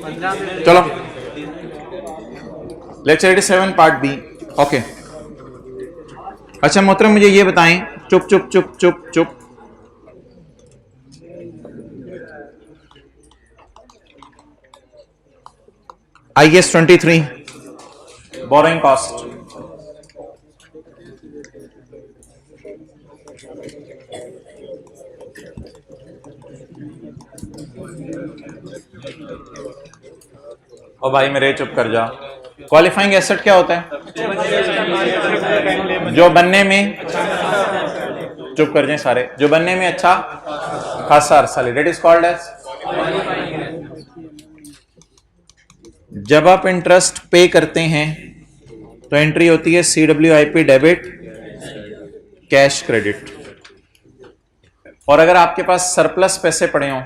चलो lecture 87 part B. Okay, अच्छा मोहतरम मुझे ये बताएं, चुप चुप चुप चुप चुप, IS 23 बोरिंग कॉस्ट, ओ भाई मेरे चुप कर जा। क्वालिफाइंग एसेट क्या होता है? जो बनने में, चुप कर जाए सारे, जो बनने में अच्छा खासा अरसा ले, डेट इज कॉल्ड एज। जब आप इंटरेस्ट पे करते हैं तो एंट्री होती है CWIP डेबिट, कैश क्रेडिट। और अगर आपके पास सरप्लस पैसे पड़े हों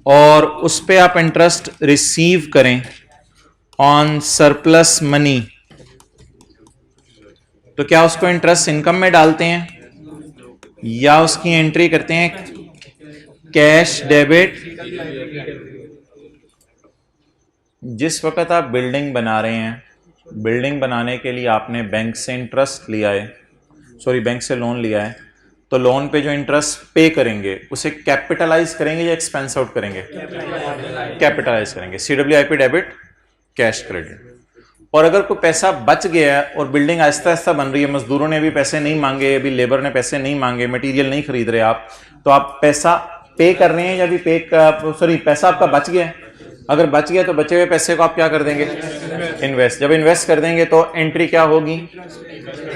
और उस पे आप इंटरेस्ट रिसीव करें ऑन सरप्लस मनी, तो क्या उसको इंटरेस्ट इनकम में डालते हैं या उसकी एंट्री करते हैं कैश डेबिट? जिस वक्त आप बिल्डिंग बना रहे हैं, बिल्डिंग बनाने के लिए आपने बैंक से इंटरेस्ट लिया है, सॉरी बैंक से लोन लिया है, तो लोन पे जो इंटरेस्ट पे करेंगे उसे कैपिटलाइज करेंगे या एक्सपेंस आउट करेंगे? कैपिटलाइज करेंगे। CWIP debit, cash credit. और अगर कोई पैसा बच गया है और बिल्डिंग आहिस्ता आहिस्ता बन रही है, मजदूरों ने भी पैसे नहीं मांगे, अभी लेबर ने पैसे नहीं मांगे, मटेरियल नहीं खरीद रहे आप, तो आप पैसा पे कर रहे हैं या भी पैसा आपका बच गया है। अगर बच गया तो बचे हुए पैसे को आप क्या कर देंगे? इन्वेस्ट। जब इन्वेस्ट कर देंगे तो एंट्री क्या होगी?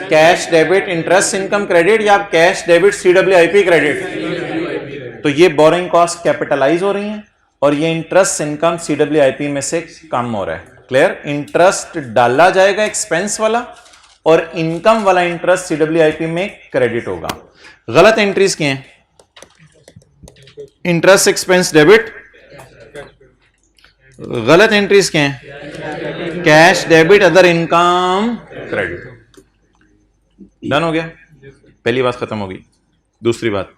Cash debit interest income credit या कैश डेबिट CWIP क्रेडिट। तो ये बोरिंग कॉस्ट कैपिटलाइज हो रही है और ये इंटरेस्ट इनकम CWIP में से कम हो रहा है। क्लियर? इंटरेस्ट डाला जाएगा एक्सपेंस वाला और इनकम वाला इंटरेस्ट CWIP में क्रेडिट होगा। गलत एंट्रीज क्या हैं? इंटरेस्ट एक्सपेंस डेबिट, गलत एंट्रीज क्या हैं? Cash debit other income credit. Done हो गया? पहली बात खत्म होगी। दूसरी बात,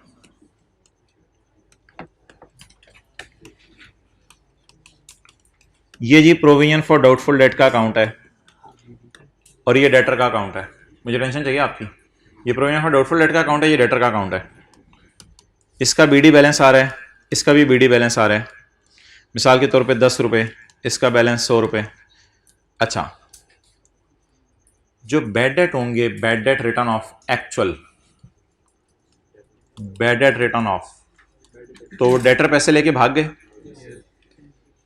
ये जी प्रोविजन फॉर डाउटफुल डेट का अकाउंट है और ये डेटर का अकाउंट है। मुझे टेंशन चाहिए आपकी? ये प्रोविजन फॉर डाउटफुल डेट का अकाउंट है, ये डेटर का अकाउंट है। इसका BD बैलेंस आ रहा है, इसका भी BD बैलेंस आ रहा है। मिसाल के तौर पे 10 रुपये, इसका बैलेंस 100 रुपये। अच्छा, जो बैड डेट होंगे, bad debt return of, actual bad debt return of, तो डेटर पैसे लेके भाग गए।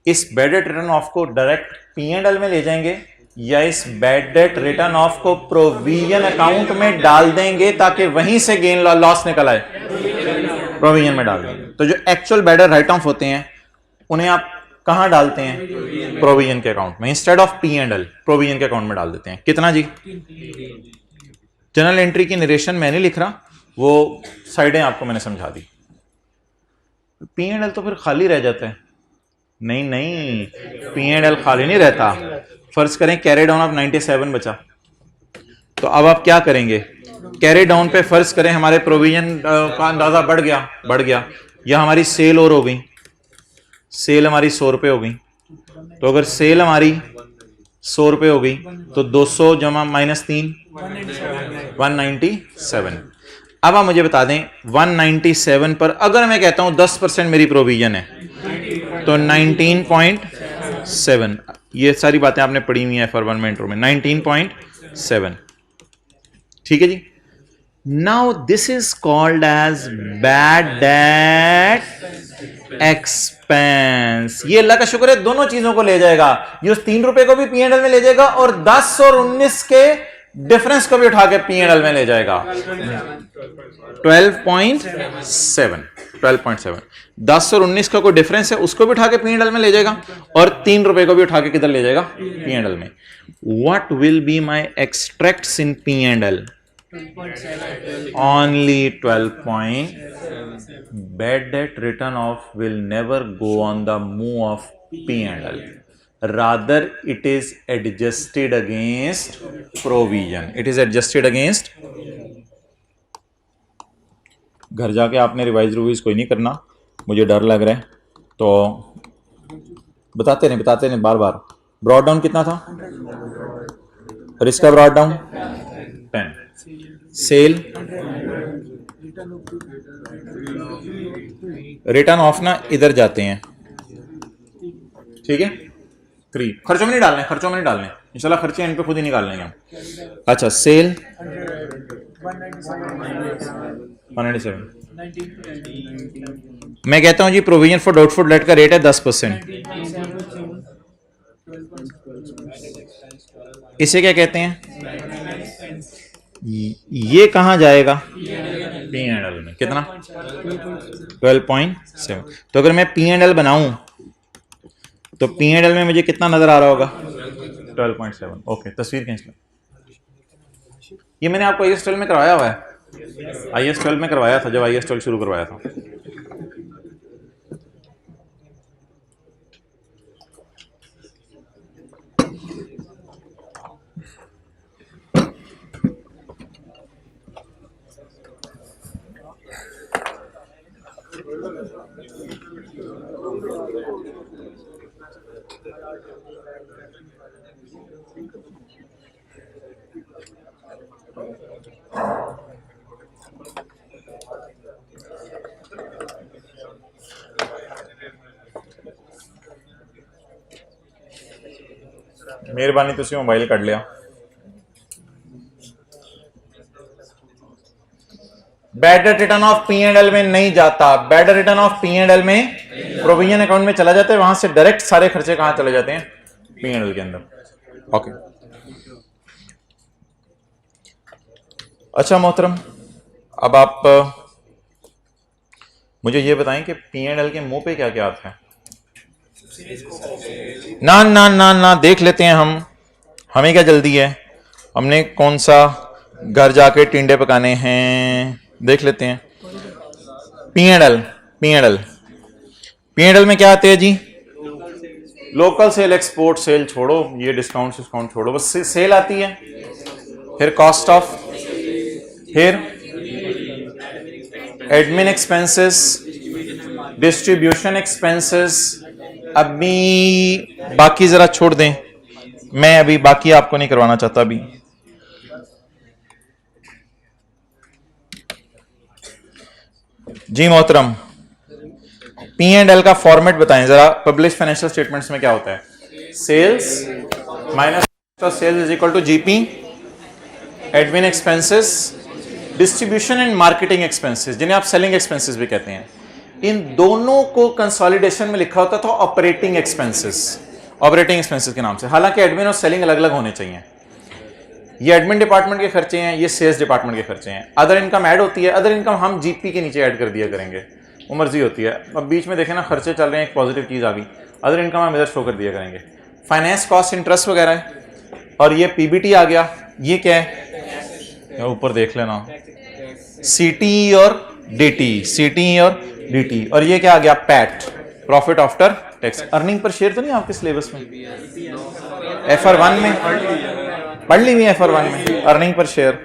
इस बैड डेट रिटर्न ऑफ को डायरेक्ट P&L में ले जाएंगे या इस बैड डेट रिटर्न ऑफ को प्रोविजन अकाउंट में डाल देंगे ताकि वहीं से गेन लॉस निकल आए? प्रोविजन में डाल देंगे। तो जो actual bad debt right of होते हैं उन्हें आप कहां डालते हैं? प्रोविजन के अकाउंट में। इंस्टेड ऑफ P&L प्रोविजन के अकाउंट में डाल देते हैं। कितना जी? जनरल एंट्री की नरेशन मैं नहीं लिख रहा, वो साइडें आपको मैंने समझा दी। P&L तो फिर खाली रह जाता है। नहीं नहीं, P&L खाली नहीं रहता। फर्ज करें कैरी डाउन ऑफ 97 बचा, तो अब आप क्या करेंगे? कैरी डाउन पे फर्ज करें हमारे प्रोविजन का अंदाजा बढ़ गया या हमारी सेल और हो गई, सेल हमारी 100 रुपये हो गई। तो अगर सेल हमारी 100 रुपये हो गई तो 200 जमा -3 197। अब आप मुझे बता दें 197 पर अगर मैं कहता हूं 10% मेरी प्रोविजन है तो 19.7, ये सारी बातें आपने पढ़ी हुई है FR1 में, इंट्रो में। 19.7, ठीक है जी। Now this is called as bad debt expense. ये अल्लाह का शुक्र है दोनों चीजों को ले जाएगा। ये उस 3 रुपए को भी P&L में ले जाएगा और 10 और 19 के डिफरेंस को भी उठा के P&L में ले जाएगा। 12.7, 10 और 19 का कोई डिफरेंस है उसको भी उठा के P&L में ले जाएगा और 3 रुपए को भी उठा के किधर ले जाएगा? P&L में। What will be my extracts in P&L? Only 12. Bad debt written off will never go on the move of P&L. Rather, it is adjusted against provision. It is adjusted against. घर जाके आपने revise कोई नहीं करना, मुझे डर लग रहा है। तो बताते नहीं बार बार। ब्रॉड डाउन कितना था और इसका brought down 10। Cell return of ना इधर जाते हैं, ठीक है। 3 खर्चों में नहीं डालने, इंशाल्लाह खर्चे इन पे खुद ही निकाल लेंगे हम। अच्छा सेल 197। मैं कहता हूं जी प्रोविजन फॉर डाउटफुल डेट का रेट है 10%। इसे क्या कहते हैं? ये कहां जाएगा? P&L में कितना? 12.7। तो अगर मैं P&L बनाऊं तो P&L में मुझे कितना नजर आ रहा होगा? 12.7। ओके, तस्वीर खींच लो। ये मैंने आपको IS 12 में करवाया हुआ है, IS 12 में करवाया था जब IS 12 शुरू करवाया था। मेहरबानी तुसी मोबाइल कट लिया। बैडर रिटर्न ऑफ P&L में नहीं जाता, बैडर रिटर्न ऑफ P&L में प्रोविजन अकाउंट में चला जाता है, वहां से डायरेक्ट सारे खर्चे कहां चले जाते हैं? P&L के अंदर। ओके अच्छा मोहतरम, अब आप मुझे ये बताएं कि P&L के मुंह पे क्या क्या आता है? ना ना ना ना देख लेते हैं हम, हमें क्या जल्दी है, हमने कौन सा घर जाके टिंडे पकाने हैं, देख लेते हैं। P&L में क्या आते हैं जी? लोकल सेल, एक्सपोर्ट सेल छोड़ो, ये डिस्काउंट छोड़ो, बस सेल आती है। फिर कॉस्ट ऑफ, फिर एडमिन एक्सपेंसेस, डिस्ट्रीब्यूशन एक्सपेंसेस। अभी बाकी जरा छोड़ दें, मैं अभी बाकी आपको नहीं करवाना चाहता अभी। जी मोहतरम, P&L का फॉर्मेट बताएं जरा। पब्लिश फाइनेंशियल स्टेटमेंट्स में क्या होता है? Sales minus sales is equal to GP, admin expenses, distribution and marketing expenses, जिन्हें आप सेलिंग एक्सपेंसेस भी कहते हैं। इन दोनों को कंसोलिडेशन में लिखा होता था ऑपरेटिंग एक्सपेंसेस के नाम से। हालांकि एडमिन और सेलिंग अलग अलग होने चाहिए। ये एडमिन डिपार्टमेंट के खर्चे हैं, ये सेल्स डिपार्टमेंट के खर्चे हैं। अदर इनकम ऐड होती है, अदर इनकम हम GP के नीचे ऐड कर दिया करेंगे, वो मर्जी होती है। अब बीच में देखें ना खर्चे चल रहे हैं, एक पॉजिटिव चीज आ गई, अदर इनकम हम इधर शो कर दिया करेंगे। फाइनेंस कॉस्ट, इंटरेस्ट वगैरह है। और ये PBT आ गया, ये क्या है? ऊपर देख लेना, CTE और DT। और ये क्या आ गया? PAT, profit after tax. Earning per share तो नहीं आपके सिलेबस में? FR1 में पढ़ ली हुई है, FR1 में अर्निंग पर शेयर,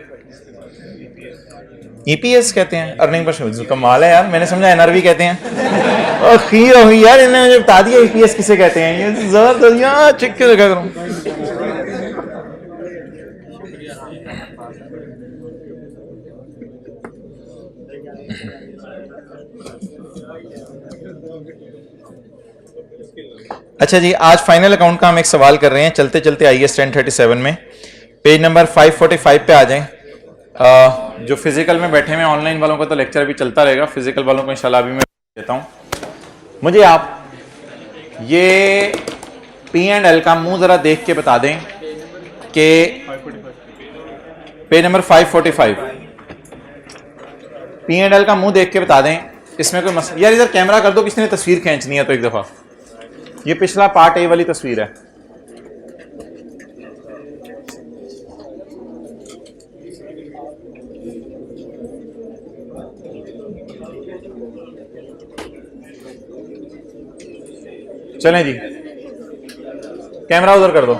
EPS कहते हैं, अर्निंग पर शेयर। कमाल है यार, मैंने समझा NRV कहते हैं। और खीर हुई यार, इन्होंने मुझे बता दिया EPS किसे कहते हैं। ये जबरदस्त यार, चेक के लगा करूं। अच्छा जी, आज फाइनल अकाउंट का हम एक सवाल कर रहे हैं, चलते चलते IS 1037 में पेज नंबर 545 पे आ जाएं। जो फिजिकल में बैठे हुए ऑनलाइन वालों का तो लेक्चर अभी चलता रहेगा, फिजिकल वालों को इंशाल्लाह अभी मैं देता हूं। मुझे आप ये P&L का मुंह जरा देख के बता दें कि पेज नंबर 545 P&L का मुंह देख के बता दें इसमें कोई मसला। यार इधर कैमरा कर दो, किसी ने तस्वीर खींचनी है तो एक दफा। ये पिछला पार्ट A वाली तस्वीर है। चलें जी, कैमरा उधर कर दो।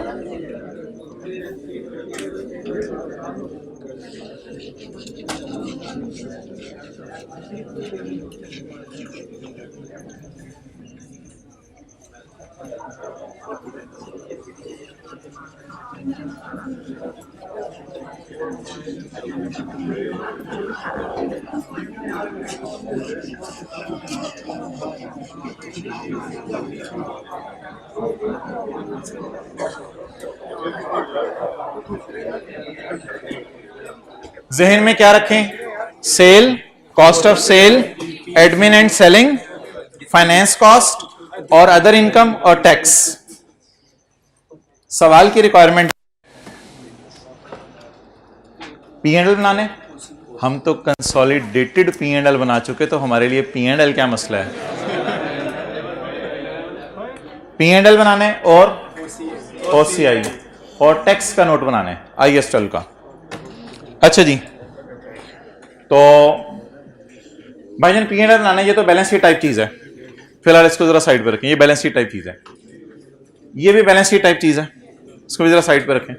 जहन में क्या रखें? Sale, cost of sale, admin and selling, finance cost और अदर इनकम और टैक्स। सवाल की रिक्वायरमेंट P&L बनाने, हम तो कंसोलिडेटेड P&L बना चुके, तो हमारे लिए P&L क्या मसला है? P&L बनाने और OCI और टैक्स का नोट बनाने, IS12 का। अच्छा जी, तो भाईजान P&L बनाने, ये तो बैलेंस शीट टाइप चीज है, फिलहाल इसको जरा साइड पर रखें। ये बैलेंस शीट टाइप चीज है, ये भी बैलेंस शीट टाइप चीज है, इसको भी जरा साइड पर रखें।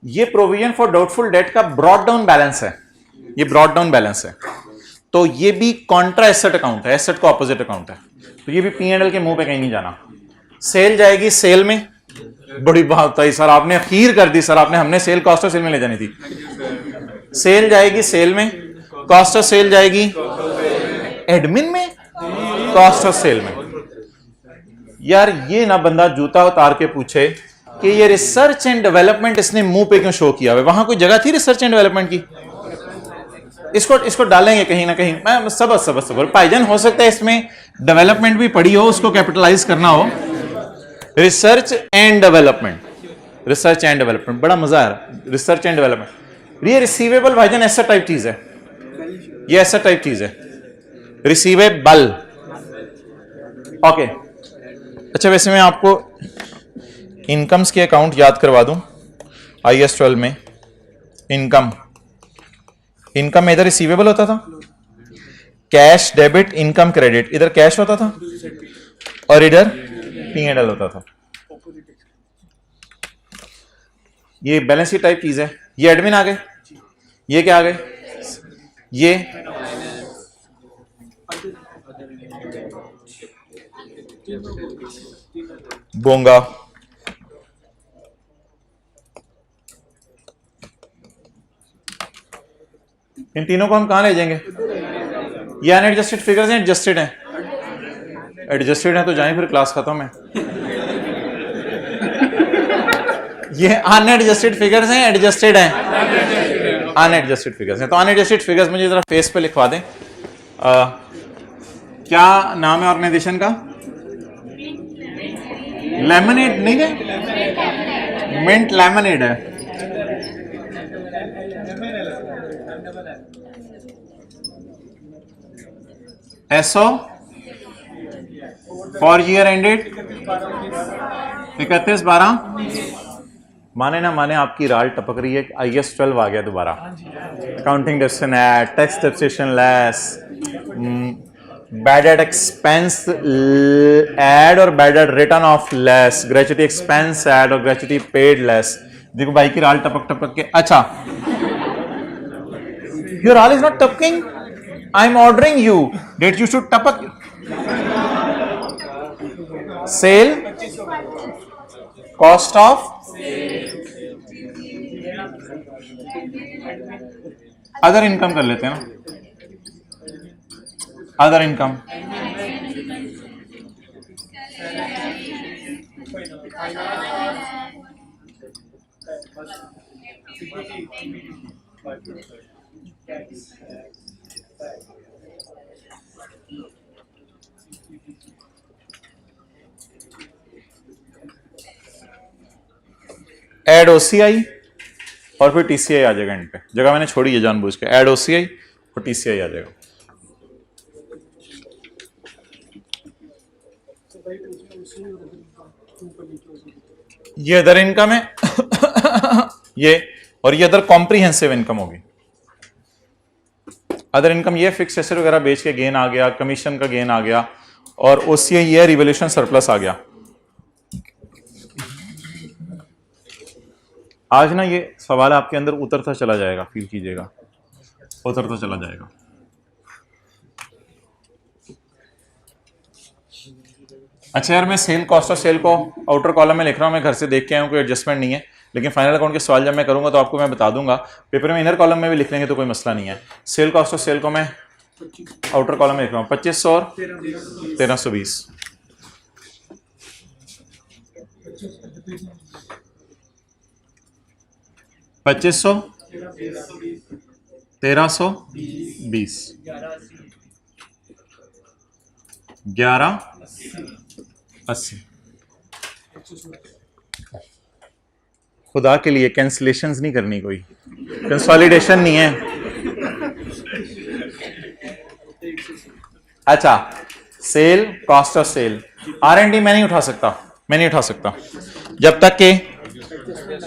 ये प्रोविजन फॉर डाउटफुल डेट का ब्रॉड डाउन बैलेंस है, ये ब्रॉड डाउन बैलेंस है, तो ये भी कॉन्ट्रा एसेट अकाउंट है, एसेट का ऑपोजिट अकाउंट है, तो ये भी P&L के मुंह पे कहीं नहीं जाना। सेल जाएगी सेल में, बड़ी बात है सर, आपने अखीर कर दी सर, हमने सेल कॉस्ट ऑफ सेल में ले जानी थी। सेल जाएगी सेल में, कॉस्ट ऑफ सेल जाएगी एडमिन में, कॉस्ट ऑफ सेल में। यार ये ना बंदा जूता उतार के पूछे कि ये रिसर्च एंड डेवलपमेंट इसने मुंह पे क्यों शो किया हुआ है, वहां कोई जगह थी रिसर्च एंड डेवलपमेंट की? इसको डालेंगे कहीं ना कहीं। मैं सब भाईजान, हो सकता है इसमें डेवलपमेंट भी पड़ी हो, उसको कैपिटलाइज करना हो। Research and development, research and development, बड़ा मजा आ रहा है। रिसर्च एंड डेवलपमेंट, ये रिसीवेबल भाईजान ऐसा टाइप चीज है, ये ऐसा टाइप चीज है, रिसीवेबल। ओके, अच्छा वैसे मैं आपको इनकम्स के अकाउंट याद करवा दूं। IS12 में इनकम, इनकम में इधर रिसीवेबल होता था, कैश डेबिट इनकम क्रेडिट, इधर कैश होता था और इधर P&L होता था। ये बैलेंस शीट टाइप चीज है। ये एडमिन आ गए, ये क्या आ गए? ये बोंगा, इन तीनों को हम कहां ले जाएंगे? ये अनएडजस्टेड फिगर्स हैं, एडजस्टेड हैं? एडजस्टेड है तो जाएं, फिर क्लास खत्म है। ये अनएडजस्टेड फिगर्स हैं, एडजस्टेड हैं? अनएडजस्टेड फिगर्स हैं। तो अनएडजस्टेड फिगर्स मुझे जरा फेस पे लिखवा दें। क्या नाम है ऑर्गेनाइजेशन का? लेमनेड नहीं है, मिंट लेमनेड है। So for year ended 31/12। माने ना माने आपकी राल टपक रही है। IS12 आ गया दोबारा, accounting डेप्शन add, tax डेप्शन less, bad add expense add और bad add return of less, gratuity expense add और ग्रेचुटी पेड लेस। देखो भाई की राल टपक टपक के। अच्छा, योर राल इज नॉट टपकिंग, I am ordering you that you should टपक। Sale, cost of, other income कर लेते हैं ना, अदर इनकम, एड OCI और फिर TCI आ जाएगा एंड पे। जगह मैंने छोड़ी है जानबूझ के, एड OCI और TCI आ जाएगा। ये अदर इनकम है ये, और ये अदर कॉम्प्रिहेंसिव इनकम होगी। अदर इनकम ये फिक्स एसेट वगैरह बेच के गेन आ गया, कमीशन का गेन आ गया, और OCI ये रिवोल्यूशन सरप्लस आ गया। आज ना ये सवाल आपके अंदर उतरता चला जाएगा, फील कीजिएगा, उतरता चला जाएगा। अच्छा यार, मैं सेल कॉस्ट ऑफ सेल को आउटर कॉलम में लिख रहा हूँ, मैं घर से देख के आया हूँ, कोई एडजस्टमेंट नहीं है, लेकिन फाइनल अकाउंट के सवाल जब मैं करूंगा तो आपको मैं बता दूंगा। पेपर में इनर कॉलम में भी लिख लेंगे तो कोई मसला नहीं है। सेल कॉस्ट ऑफ सेल को मैं आउटर कॉलम में लिख रहा हूँ 2500 और 1320। 2500 1320 1180। खुदा के लिए कैंसिलेशंस नहीं करनी, कोई कंसोलिडेशन नहीं है। अच्छा, cell cost of cell, R&D मैं नहीं उठा सकता जब तक कि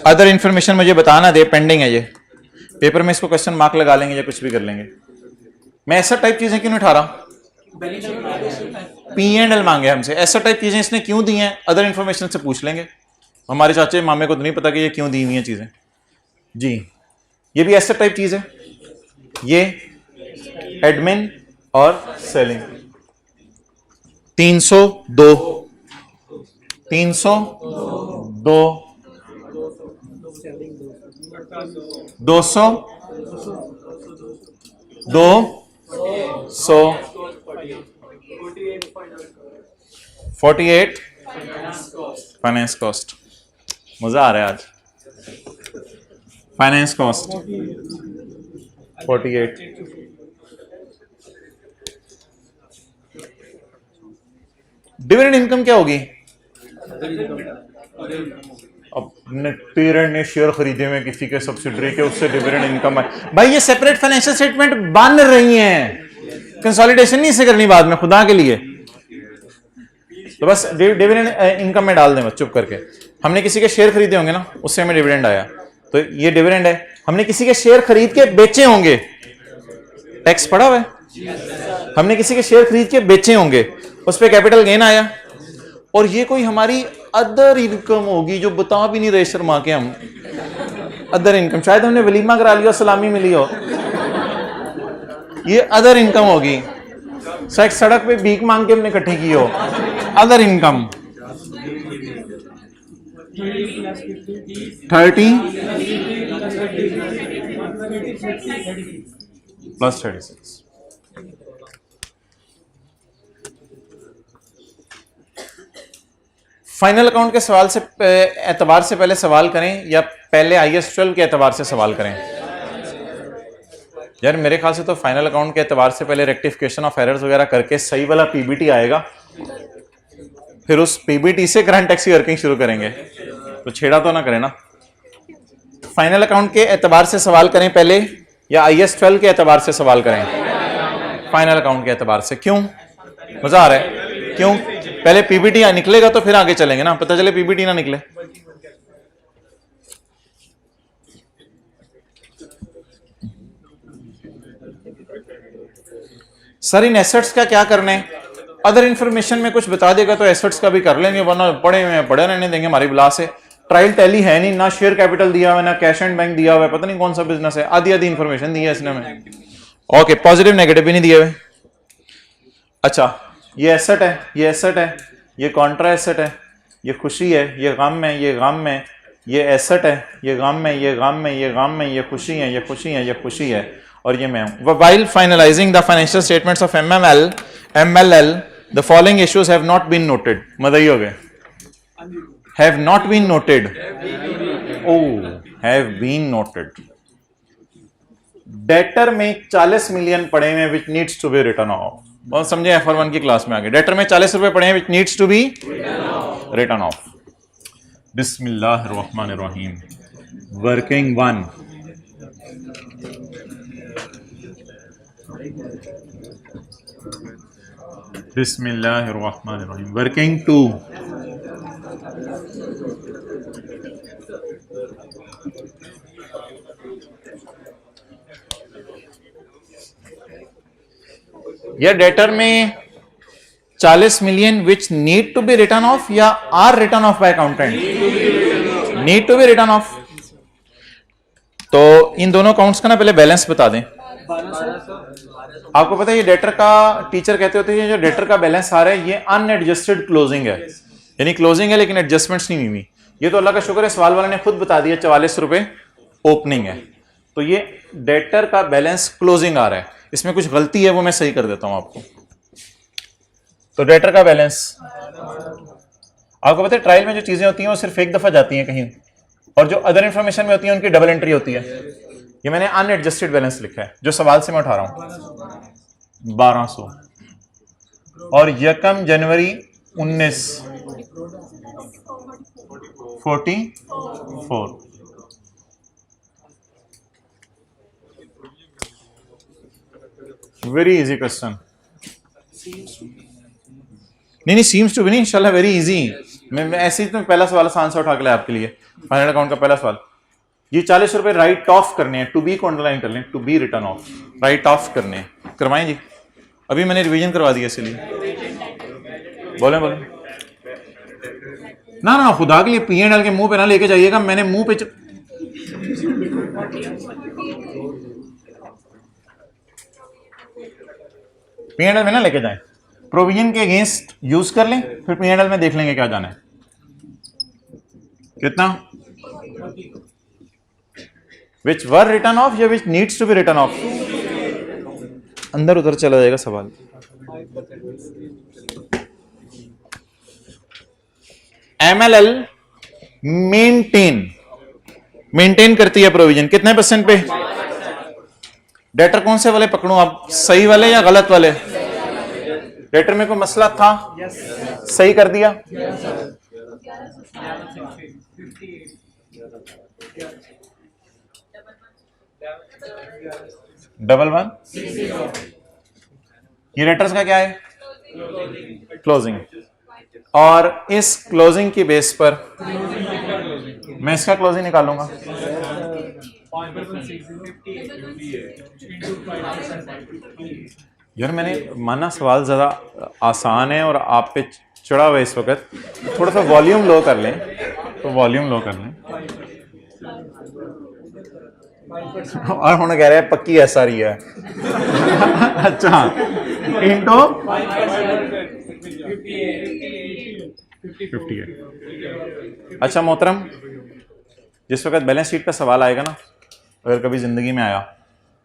अदर इंफॉर्मेशन मुझे बताना दे, पेंडिंग है ये। पेपर में इसको क्वेश्चन मार्क लगा लेंगे या कुछ भी कर लेंगे। मैं ऐसा टाइप चीजें क्यों नहीं उठा रहा? P&L मांगे हमसे, ऐसा टाइप चीजें इसने क्यों दी हैं, अदर इंफॉर्मेशन से पूछ लेंगे। हमारे चाचे मामे को तो नहीं पता कि ये क्यों दी हुई हैं चीजें जी। ये भी ऐसा टाइप चीज है, ये एडमिन और सेलिंग। 302 200 48 finance cost. मजा आ रहा है आज। Finance cost 48। डिविडेंड इनकम क्या होगी? अब पेरेंट ने शेयर खरीदे हुए किसी के सब्सिडरी के, उससे डिविडेंड इनकम है। भाई ये सेपरेट फाइनेंशियल स्टेटमेंट बन रही हैं, कंसोलिडेशन नहीं से करनी बाद में, खुदा के लिए। तो बस डिविडेंड इनकम में डाल दें बस चुप करके। हमने किसी के शेयर खरीदे होंगे ना, उससे हमें डिविडेंड आया, तो ये डिविडेंड है। हमने किसी के शेयर खरीद के बेचे होंगे, टैक्स पड़ा हुआ है। हमने किसी के शेयर खरीद के बेचे होंगे, उस पर कैपिटल गेन आया, और ये कोई हमारी अदर इनकम होगी जो बता भी नहीं रहे, शर्मा के हम। अदर इनकम, शायद हमने वलीमा करा लिया, सलामी मिली हो, ये अदर इनकम होगी। शायद सड़क पे भीख मांग के हमने इकट्ठी की हो, other income. 30 plus 36। Final account के सवाल से एतबार से पहले सवाल करें या पहले IAS 12 के एतबार से सवाल करें? यार मेरे ख्याल से तो फाइनल अकाउंट के एतबार से पहले रेक्टिफिकेशन ऑफ एरर्स वगैरह करके सही वाला PBT आएगा, फिर उस PBT से करंट टैक्स की वर्किंग शुरू करेंगे। तो छेड़ा तो ना करें ना। फाइनल अकाउंट के एतबार से सवाल करें पहले या IAS 12 के एतबार से सवाल करें? फाइनल अकाउंट के एतबार से। क्यों? मजा आ रहा है? क्यों? पहले PBT निकलेगा तो फिर आगे चलेंगे ना, पता चले PBT ना निकले। सर इन एसेट्स का क्या करना है? अदर इंफॉर्मेशन में कुछ बता देगा तो एसेट्स का भी कर लेंगे, वरना पढ़े हुए पढ़े रहने देंगे हमारी बिला से। ट्रायल टैली है नहीं, ना शेयर कैपिटल दिया हुआ, ना कैश एंड बैंक दिया हुआ है, पता नहीं कौन सा बिजनेस है, आधी आधी इंफॉर्मेशन दी है इसने हमें। ओके, पॉजिटिव नेगेटिव भी नहीं दिए हुए। अच्छा, ये एसेट है, ये एसेट है, ये कॉन्ट्रा एसेट है, ये खुशी है, ये गम है, ये गम है, ये एसेट है, ये गम है, ये गम है, ये गम है, ये खुशी है, ये खुशी है, ये खुशी है, और ये मैं हूं। While finalizing the financial statements of MLL, the following issues have not been noted. मदई हो गए। Have not been noted. Oh, have been noted. Debtor में 40 मिलियन पड़े हुए which needs to be written off. बहुत समझे FR1 की class में आगे। डेटर में 40 रुपए पड़े हैं which needs to be written off. बिस्मिल्लाहिर्रहमानिर्रहीम। वर्किंग 1, बिस्मिल्लाहिर्रहमानिर्रहीम। वर्किंग 2, या डेटर में 40 million which need to be written off या are return of bye accountant? Need to be written of. तो इन दोनों अकाउंट्स का ना पहले बैलेंस बता दें। आपको पता है ये डेटर का टीचर कहते होते हैं जो डेटर का बैलेंस आ रहा है ये अनएडजस्टेड क्लोजिंग है, यानी क्लोजिंग है लेकिन एडजस्टमेंट्स नहीं हुई। ये तो अल्लाह का शुक्र है सवाल वाले ने खुद बता दिया 44 रुपए ओपनिंग है, तो ये डेटर का बैलेंस क्लोजिंग आ रहा है। इसमें कुछ गलती है वो मैं सही कर देता हूं आपको। तो डेटर का बैलेंस आपको पता है ट्रायल में जो चीजें होती हैं वो सिर्फ एक दफा जाती हैं कहीं, और जो अदर इंफॉर्मेशन में होती है उनकी डबल एंट्री होती है। ये मैंने अनएडजस्टेड बैलेंस लिखा है जो सवाल से मैं उठा रहा हूं 1200 और 1 जनवरी 19 44 वेरी इजी क्वेश्चन। नहीं सीम्स टू बी नहीं, इंशाल्लाह वेरी इजी। मैं ऐसे ही तो पहला सवाल आसान से उठा के लाया आपके लिए। फाइनल अकाउंट का पहला सवाल, ये 40 रुपए राइट ऑफ करने हैं, टू बी को अंडरलाइन कर लें, to be written off, write off करने हैं, करवाएं जी। अभी मैंने रिवीजन करवा दिया इसलिए। बोले ना खुदा के लिए P&L के मुंह पे ना लेके जाइएगा, मैंने मुंह पे P&L में ना लेके जाएं, प्रोविजन के अगेंस्ट यूज कर लें, फिर P&L में देख लेंगे क्या जाना है। कितना विच वर रिटर्न ऑफ या which needs to be written off, अंदर उधर चला जाएगा सवाल। MLL मेंटेन करती है प्रोविजन कितने % पे। डेटर कौन से वाले पकड़ूं आप, सही वाले या गलत वाले। डेटर में कोई मसला था, सही कर दिया। डबल वन, ये डेटर्स का क्या है, क्लोजिंग। और इस क्लोजिंग की बेस पर मैं इसका क्लोजिंग निकालूंगा। यार मैंने माना सवाल ज़्यादा आसान है और आप पे चढ़ा हुआ है इस वक्त, थोड़ा सा वॉल्यूम लो कर लें, तो वॉल्यूम लो कर लें। और होने कह रहे हैं पक्की ऐसा रही है। अच्छा इंटो 58। अच्छा मोहतरम, जिस वक्त बैलेंस शीट का सवाल आएगा ना, अगर कभी जिंदगी में आया,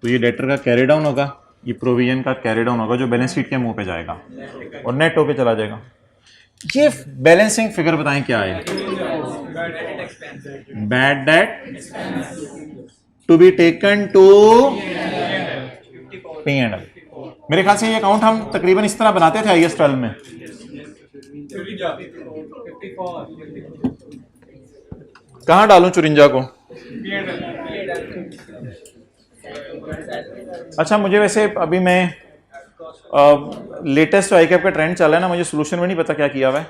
तो ये डेटर का कैरी डाउन होगा, ये प्रोविजन का कैरी डाउन होगा जो बैलेंस शीट के मुंह पे जाएगा और नेट होके चला जाएगा। ये बैलेंसिंग फिगर बताएं क्या है। Bad debt to be taken to P&L। मेरे ख्याल से ये अकाउंट हम तकरीबन इस तरह बनाते थे IAS 12 में। कहां डालूं 54 को। अच्छा मुझे वैसे अभी मैं लेटेस्ट ICAP का ट्रेंड चला है ना, मुझे सोल्यूशन में नहीं पता क्या किया हुआ है।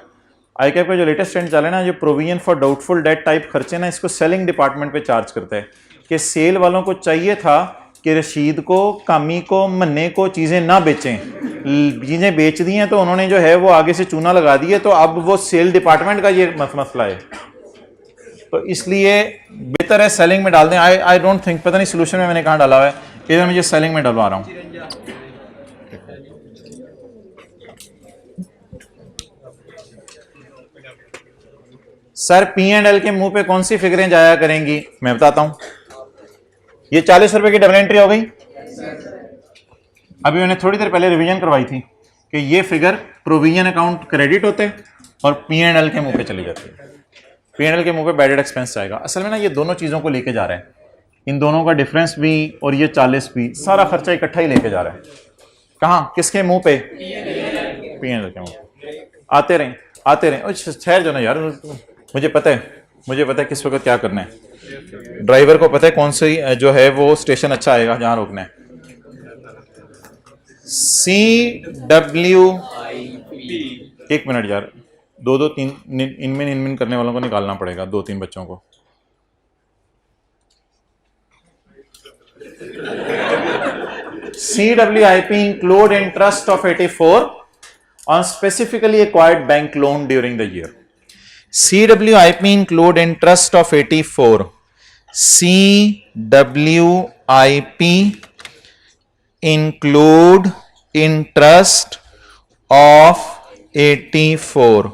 ICAP का जो लेटेस्ट ट्रेंड चला है ना, जो provision for doubtful debt type खर्चे ना, इसको सेलिंग डिपार्टमेंट पे चार्ज करता है कि सेल वालों को चाहिए था कि रशीद को, कामी को, मन्ने को चीज़ें ना बेचें, चीज़ें बेच दी हैं तो उन्होंने जो है वो आगे से चूना लगा दिए, तो अब वो सेल डिपार्टमेंट का ये मसला है, तो इसलिए बेहतर है सेलिंग में डाल दें। आई डोंट थिंक, पता नहीं सोल्यूशन में मैंने कहाँ डाला हुआ है, इधर मुझे सेलिंग में डलवा रहा हूँ। सर P&L के मुंह पे कौन सी फिगरें जाया करेंगी, मैं बताता हूं। ये 40 रुपए की डबल एंट्री हो गई। अभी मैंने थोड़ी देर पहले रिवीजन करवाई थी कि ये फिगर प्रोविजन अकाउंट क्रेडिट होते और P&L के मुंह पे चली जाती है। P&L के मुंह पे बैडेड एक्सपेंस आएगा। असल में ना ये दोनों चीजों को लेके जा रहा है, इन दोनों का डिफरेंस भी और ये 40 भी, सारा खर्चा इकट्ठा ही लेके जा रहा है। कहाँ, किसके मुंह पे, P&L के मुंह पे। आते रहे ठहर जो ना यार, मुझे पता है किस वक्त क्या करना है। ड्राइवर को पता है कौन सी जो है वो स्टेशन अच्छा आएगा जहां रोकना है। CWIP, एक मिनट यार, 2-3 इनमिन करने वालों को निकालना पड़ेगा, 2-3 बच्चों को। CWIP include interest of 84 on specifically acquired bank loan during the year. CWIP include interest of 84. CWIP include interest of 84.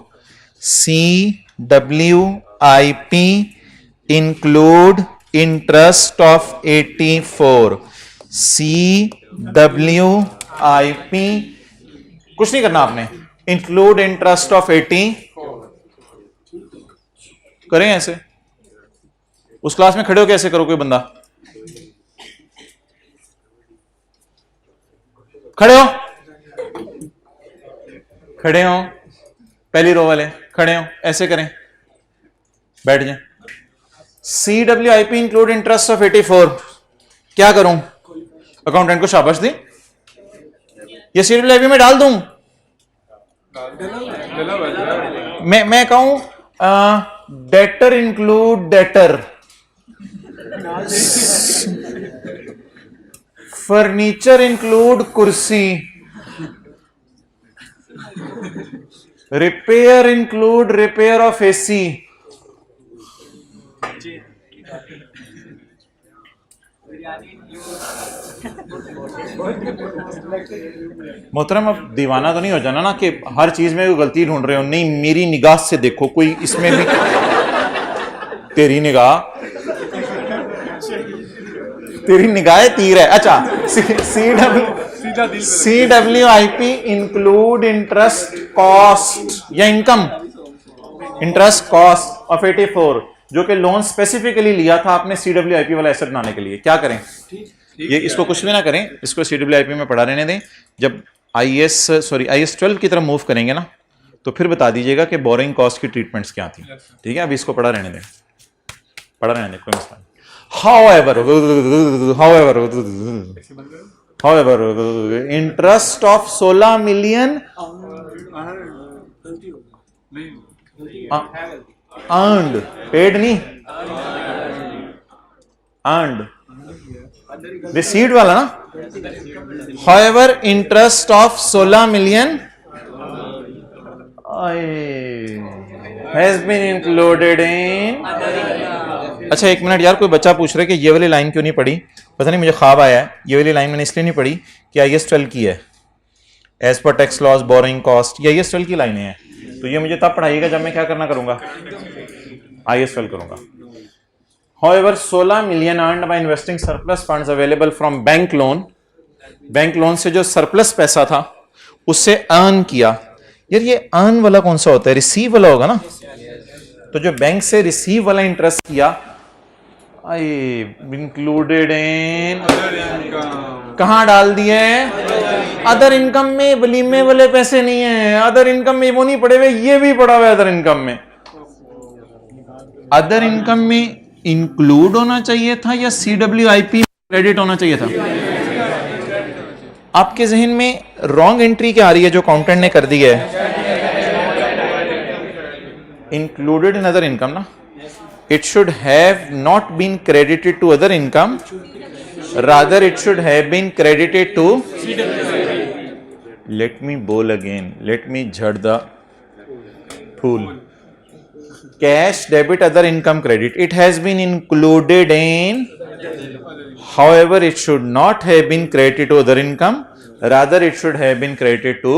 CWIP include interest of 84. CWIP कुछ नहीं करना आपने, इंक्लूड इंटरेस्ट ऑफ 84 करें ऐसे। उस क्लास में खड़े हो कैसे करो कोई बंदा, खड़े हो, खड़े हो, पहली रो वाले खड़े हो, ऐसे करें, बैठ जाए। CWIP इंक्लूड इंटरेस्ट ऑफ 84, क्या करूं, अकाउंटेंट को शाबाश दी, ये CWIP में डाल दूं, मैं कहूं debtor include debtor, furniture include कुर्सी, repair include repair of AC, मोहतरम अब दीवाना तो नहीं हो जाना ना कि हर चीज में गलती ढूंढ रहे हो, नहीं मेरी निगाह से देखो, कोई इसमें भी तेरी निगाह तीर है। अच्छा, CWIP इंक्लूड इंटरेस्ट कॉस्ट या इनकम, इंटरेस्ट कॉस्ट ऑफ 84 जो कि लोन स्पेसिफिकली लिया था आपने CWIP वाला एसेट बनाने के लिए, क्या करें, ये इसको कुछ भी ना करें, इसको CWIP में पढ़ा रहने दें। जब IAS 12 की तरफ मूव करेंगे ना तो फिर बता दीजिएगा कि बोरिंग कॉस्ट की ट्रीटमेंट्स क्या थी, ठीक है। अभी इसको पढ़ा रहने दें, पढ़ा रहने दें, कोई मसला नहीं। However, interest of 16 million earned, paid नहीं, earned, received वाला ना। However, interest of 16 million has been included in। अच्छा एक मिनट यार, कोई बच्चा पूछ रहा है कि ये वाली लाइन क्यों नहीं पढ़ी, पता नहीं मुझे ख्वाब आया है, ये वाली लाइन मैंने इसलिए नहीं पढ़ी कि IAS 12 की है, एज पर टैक्स लॉस बोरिंग कॉस्ट, ये IAS 12 की लाइनें हैं, तो ये मुझे तब पढ़ाइएगा जब मैं क्या करना करूंगा, IAS 12 करूंगा। However, 16 million earned by investing surplus funds available from bank loan, bank loan से जो सरप्लस पैसा था उससे अर्न किया। यार ये अर्न वाला कौन सा होता है, रिसीव वाला होगा ना, तो जो बैंक से रिसीव वाला इंटरेस्ट किया, इंक्लूडेड इन, कहां डाल दिए, अदर इनकम में। वलीमे वाले पैसे नहीं है, अदर इनकम में वो नहीं पड़े हुए, ये भी पड़ा हुआ है अदर इनकम में। अदर इनकम में इंक्लूड होना चाहिए था या CWIP क्रेडिट होना चाहिए था? आपके जहन में रॉन्ग एंट्री क्या आ रही है जो अकाउंटेंट ने कर दी है? इंक्लूडेड इन अदर इनकम ना, it should have not been credited to other income, rather it should have been credited to let me bowl again, let me jhad the fool, cash debit other income credit, it has been included in, however it should not have been credited to other income, rather it should have been credited to।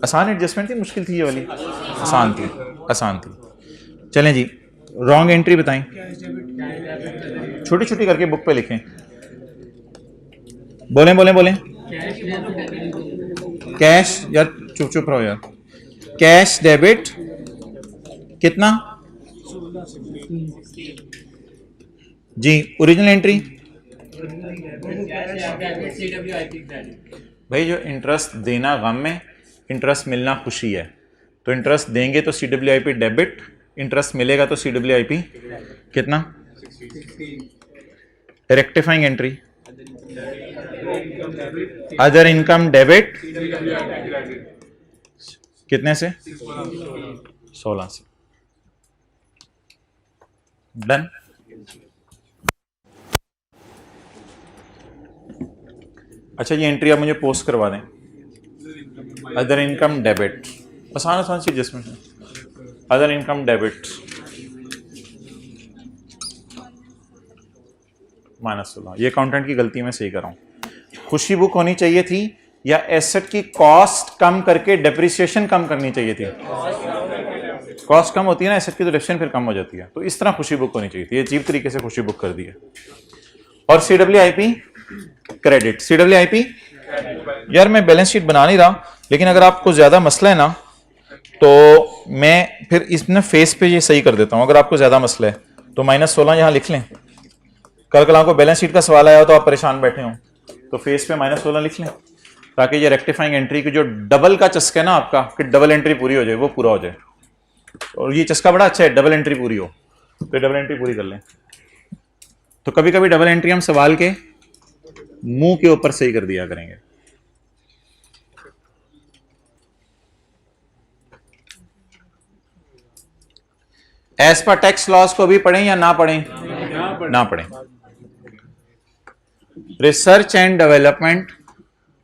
आसान adjustment थी, मुश्किल थी ये वाली? आसान थी, आसान थी। चलें जी, रॉन्ग एंट्री बताएं, छोटी छोटी करके बुक पे लिखें, बोलें बोलें बोलें। कैश, यार चुप चुप रहो यार, कैश डेबिट कितना जी, ओरिजिनल एंट्री भाई, जो इंटरेस्ट देना गम में, इंटरेस्ट मिलना खुशी है, तो इंटरेस्ट देंगे तो CWIP डेबिट, इंटरेस्ट मिलेगा तो CWIP कितना, rectifying entry, other income debit कितने से, 16 से, डन। अच्छा ये एंट्री आप मुझे पोस्ट करवा दें, अदर इनकम डेबिट, आसान आसान सी एडजस्टमेंट है, अदर इनकम डेबिट -16, ये अकाउंटेंट की गलती मैं सही कर रहा हूँ। खुशी बुक होनी चाहिए थी या एसेट की कॉस्ट कम करके डेप्रिसिएशन कम करनी चाहिए थी? कॉस्ट कम होती है ना एसेट की, तो डेप्रिसिएशन फिर कम हो जाती है। तो इस तरह खुशी बुक होनी चाहिए थी, ये अजीब तरीके से खुशी बुक कर दी है। और CWIP क्रेडिट, CWIP यार मैं बैलेंस शीट बना नहीं रहा, लेकिन अगर आपको ज्यादा मसला है ना तो मैं फिर इसमें फेस पे ये सही कर देता हूं। अगर आपको ज्यादा मसला है तो -16 यहां लिख लें। कल आपको बैलेंस शीट का सवाल आया हो तो आप परेशान बैठे हो तो फेस पे -16 लिख लें, ताकि ये रेक्टिफाइंग एंट्री की जो डबल का चस्का है ना आपका, कि डबल एंट्री पूरी हो जाए, वो पूरा हो जाए। और ये चस्का बड़ा अच्छा है, डबल एंट्री पूरी हो, तो डबल एंट्री पूरी कर लें। तो कभी कभी डबल एंट्री हम सवाल के मुंह के ऊपर सही कर दिया करेंगे। एज पर टैक्स लॉस को भी पढ़ें या ना पढ़ें? ना पढ़ें। रिसर्च एंड डेवलपमेंट,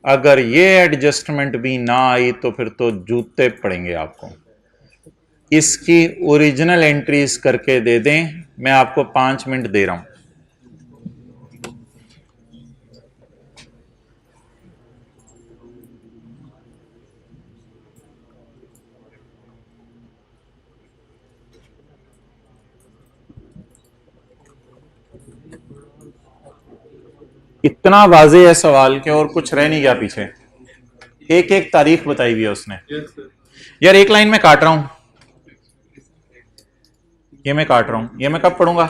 अगर ये एडजस्टमेंट भी ना आई तो फिर तो जूते पड़ेंगे आपको। इसकी ओरिजिनल एंट्रीज करके दे दें, मैं आपको 5 मिनट दे रहा हूं। इतना वाजे है सवाल के और कुछ रह नहीं गया पीछे, एक एक तारीख बताई हुई है उसने। यार एक लाइन में काट रहा हूं, ये मैं काट रहा हूं, ये मैं कब पढ़ूंगा?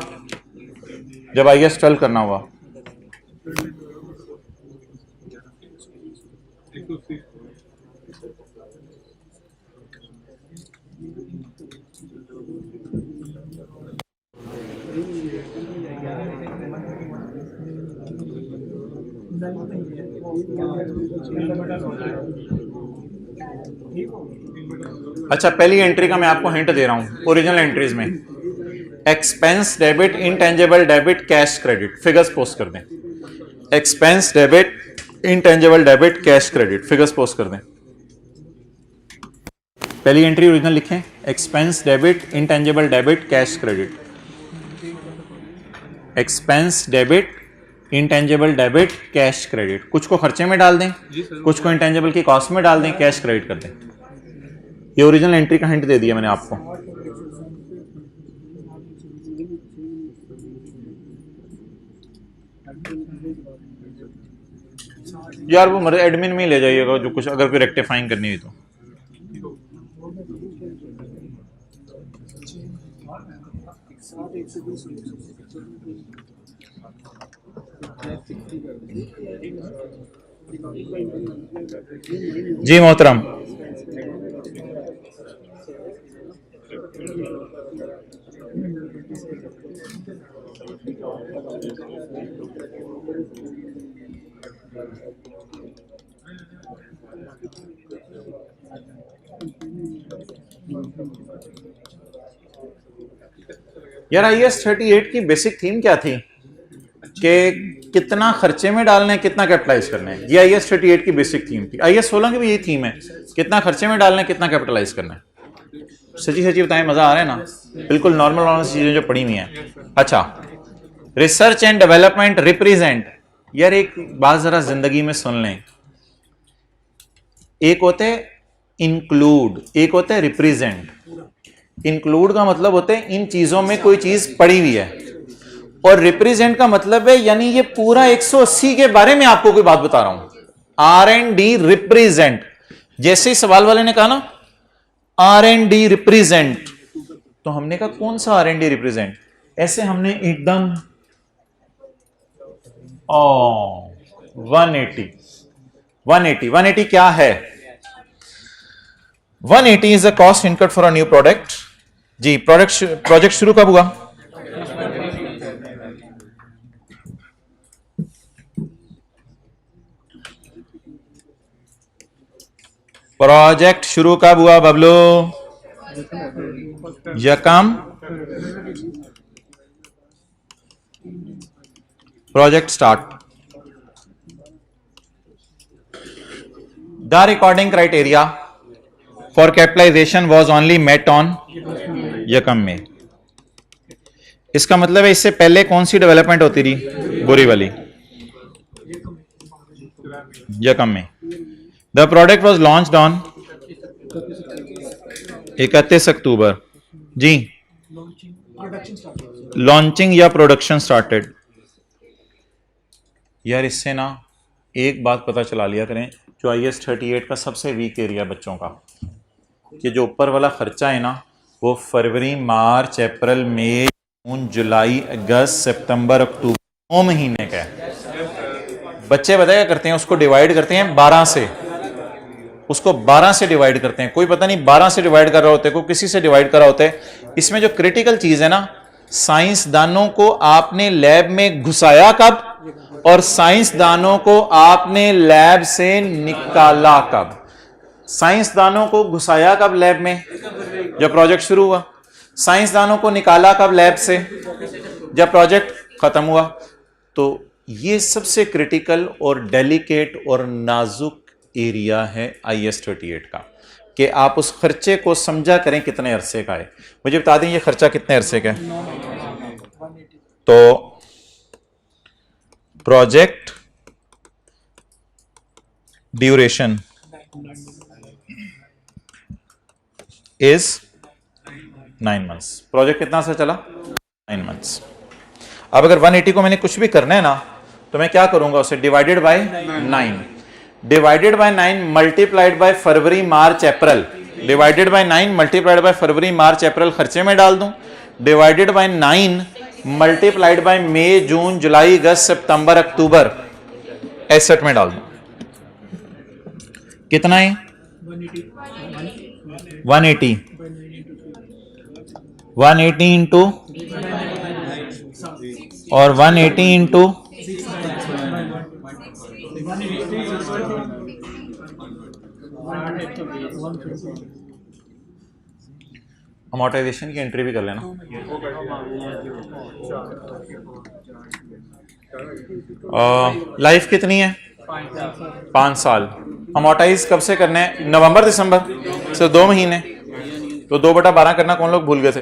जब IAS 12 करना हुआ। अच्छा, पहली एंट्री का मैं आपको हिंट दे रहा हूं ओरिजिनल एंट्रीज में। Expense debit, intangible debit, cash credit, figures post कर दें। Expense debit, intangible debit, cash credit, figures post कर दें। पहली एंट्री ओरिजिनल लिखें, expense debit, intangible debit, cash credit. Expense debit, intangible debit, cash credit. कुछ को खर्चे में डाल दें, कुछ को इंटेंजिबल की कॉस्ट में डाल दें, कैश क्रेडिट कर दें। ये ओरिजिनल एंट्री का हिंट दे दिया मैंने आपको। यार वो मेरे एडमिन में ही ले जाइएगा जो कुछ, अगर कोई रेक्टिफाइंग करनी हुई तो। जी मोहतरम, यार IAS 38 की बेसिक थीम क्या थी कि कितना खर्चे में डालना है, कितना कैपिटलाइज करना है। ये IAS 38 की बेसिक थीम थी। IAS 16 की भी यही थीम है, कितना खर्चे में डालना है, कितना कैपिटलाइज करना है। सच्ची सच्ची बताएं, मजा आ रहा है ना? बिल्कुल नॉर्मल चीजें जो पढ़ी हुई हैं। अच्छा, रिसर्च एंड डेवलपमेंट रिप्रेजेंट। यार एक बात जरा जिंदगी में सुन लें, एक होते इंक्लूड, एक होते हैं रिप्रेजेंट। इंक्लूड का मतलब होते हैं इन चीजों में कोई चीज पड़ी हुई है, और रिप्रेजेंट का मतलब है यानी ये पूरा 180 के बारे में आपको कोई बात बता रहा हूं। R&D रिप्रेजेंट, जैसे ही सवाल वाले ने कहा ना R&D रिप्रेजेंट, तो हमने कहा कौन सा R&D रिप्रेजेंट, ऐसे हमने एकदम 180 क्या है? 180 is the cost incurred for a new product. जी, प्रोजेक्ट शुरू कब हुआ? प्रोजेक्ट शुरू कब हुआ बबलू? यकम project start. The recording criteria for capitalisation was only met on यकम में। इसका मतलब है इससे पहले कौन सी डेवलपमेंट होती रही? बुरी वाली। या कम में? The product was launched on 31 October जी। लॉन्चिंग या प्रोडक्शन स्टार्टेड। यार इससे ना एक बात पता चला लिया करें, जो IS 38 का सबसे वीक एरिया बच्चों का, कि जो ऊपर वाला खर्चा है ना वो फरवरी मार्च अप्रैल मई जून जुलाई अगस्त सितंबर अक्टूबर 9 महीने का है। बच्चे बताया करते हैं, उसको डिवाइड करते हैं 12 से, उसको 12 से डिवाइड करते हैं। कोई पता नहीं 12 से डिवाइड कर रहा होता है, कोई किसी से डिवाइड कर रहा होता है। इसमें जो क्रिटिकल चीज है ना, साइंसदानों को आपने लैब में घुसाया कब और साइंसदानों को आपने लैब से निकाला कब। साइंसदानों को घुसाया कब लैब में? जब प्रोजेक्ट शुरू हुआ। साइंसदानों को निकाला कब लैब से? जब प्रोजेक्ट खत्म हुआ। तो ये सबसे क्रिटिकल और डेलिकेट और नाजुक एरिया है IS 38 का, कि आप उस खर्चे को समझा करें कितने अरसे का है। मुझे बता दें ये खर्चा कितने अरसे का है। तो project duration is 9 months. Project कितना सा चला? 9 मंथ्स। अब अगर 180 को मैंने कुछ भी करना है ना, तो मैं क्या करूंगा, उसे divided by 9, divided by 9 multiplied by फरवरी मार्च अप्रैल, डिवाइडेड बाय 9 मल्टीप्लाइड बाय फरवरी मार्च अप्रैल खर्चे में डाल दूं, डिवाइडेड बाय 9 मल्टीप्लाइड बाय मई जून जुलाई अगस्त सितंबर अक्टूबर एसेट में डाल दूं। कितना है? 180 इंटू और 180 इंटू अमोर्टाइजेशन की एंट्री भी कर लेना। लाइफ कितनी है? 5 साल। अमोर्टाइज कब से करना है? नवंबर दिसंबर से 2 महीने। तो 2/12 करना कौन लोग भूल गए थे?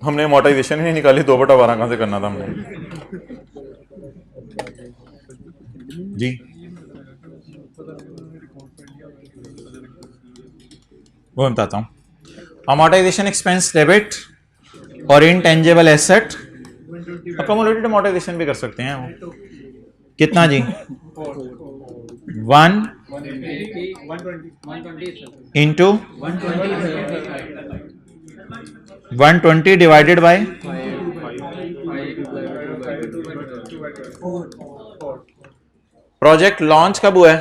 हमने अमोर्टाइजेशन ही नहीं निकाली, 2/12 कहां से करना था हमने जी। वो बताता हूं। अमोर्टाइजेशन एक्सपेंस डेबिट और इनटेंजिबल एसेट अकोमोडेटेड अमोर्टाइजेशन भी कर सकते हैं। वो कितना जी? 1 into 120 divided by project launch कब हुआ है?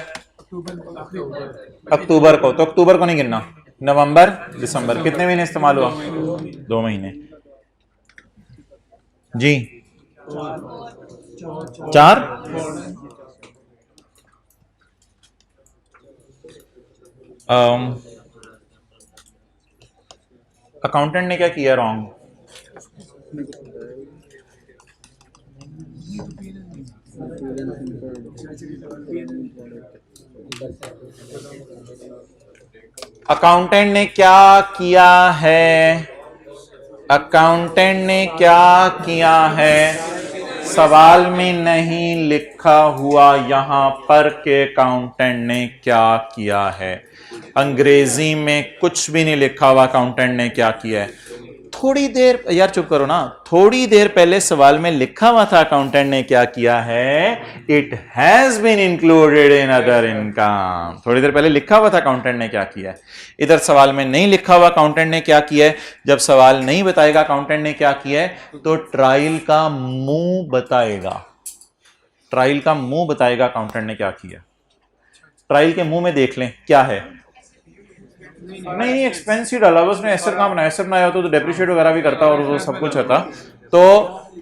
अक्टूबर को। तो अक्टूबर को नहीं गिनना, नवंबर दिसंबर। कितने महीने इस्तेमाल हुआ? 2 महीने जी। 4। अकाउंटेंट ने क्या किया रॉन्ग? अकाउंटेंट ने क्या किया है? अकाउंटेंट ने क्या किया है? सवाल में नहीं लिखा हुआ यहां पर के अकाउंटेंट ने क्या किया है। अंग्रेजी में कुछ भी नहीं लिखा हुआ अकाउंटेंट ने क्या किया है। थोड़ी देर, यार चुप करो ना, थोड़ी देर पहले सवाल में लिखा हुआ था अकाउंटेंट ने क्या किया है, it has been included in other income. थोड़ी देर पहले लिखा हुआ था अकाउंटेंट ने क्या किया है। इधर सवाल में नहीं लिखा हुआ अकाउंटेंट ने क्या किया है। जब सवाल नहीं बताएगा अकाउंटेंट ने क्या किया है, तो ट्रायल का मुंह बताएगा। ट्रायल का मुंह बताएगा अकाउंटेंट ने क्या किया। ट्रायल के मुंह में देख लें क्या है। नहीं, एक्सपेंस ही डाला, उसने एसेट कहां बनाया? एसेट बनाया तो डेप्रिशिएट वगैरह भी करता और वो सब कुछ होता। तो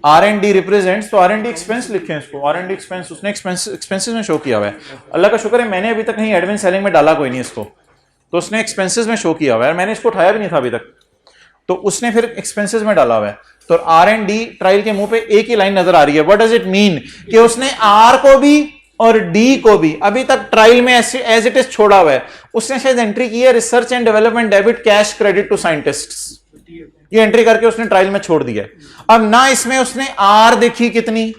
R&D रिप्रेजेंट्स, तो R&D एक्सपेंस लिखे इसको। R&D एक्सपेंस उसने एक्सपेंसेस में शो किया हुआ है। अल्लाह का शुक्र है मैंने अभी तक कहीं एडमिन सेलिंग में डाला कोई नहीं इसको, तो उसने एक्सपेंसेस में शो किया हुआ है। मैंने इसको उठाया भी नहीं था अभी तक, तो उसने फिर एक्सपेंसेस में डाला हुआ है। तो R&D ट्रायल के मुंह पे एक ही लाइन नजर आ रही है। What does it mean? कि उसने R को भी और डी को भी अभी तक ट्रायल में एज इट इज छोड़ा हुआ है। उसने शायद एंट्री की है research and development debit cash credit to scientists, ये एंट्री करके उसने ट्रायल में छोड़ दिया है। अब ना इसमें उसने आर देखी कितनी,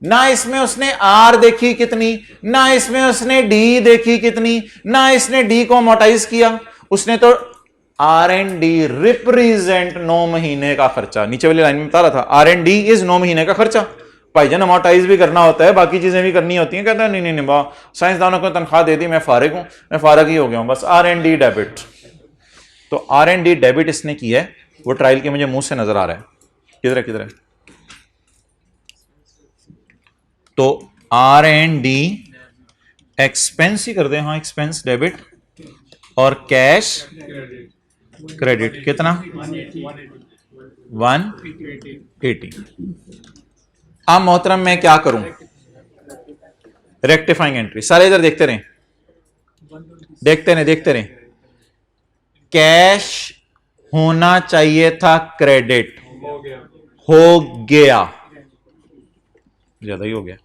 ना इसमें उसने आर देखी कितनी, ना इसमें उसने डी देखी कितनी, ना इसने डी को अमोर्टाइज किया, उसने तो आर एंड डी रिप्रेजेंट 9 महीने का खर्चा। नीचे वाली लाइन में बता रहा था आर एंड डी इज 9 महीने का खर्चा। भाईजान अमोर्टाइज भी करना होता है, बाकी चीजें भी करनी होती हैं। कहता है नहीं नहीं वाह, साइंसदानों को तनख्वाह दे दी, मैं फारिग हूं, मैं फारिग ही हो गया हूं, बस आर एंड डी डेबिट। तो आर एंड डी डेबिट इसने किया है, वो ट्रायल के मुझे मुंह से नजर आ रहा है। किधर है किधर है? तो आर एंड डी एक्सपेंस ही कर दे, हाँ एक्सपेंस डेबिट, और कैश क्रेडिट कितना 180। अब मोहतरम मैं क्या करूं? Rectifying entry. सारे इधर देखते रहे, देखते रहे, देखते रहे। कैश होना चाहिए था क्रेडिट, हो गया, ज्यादा ही हो गया।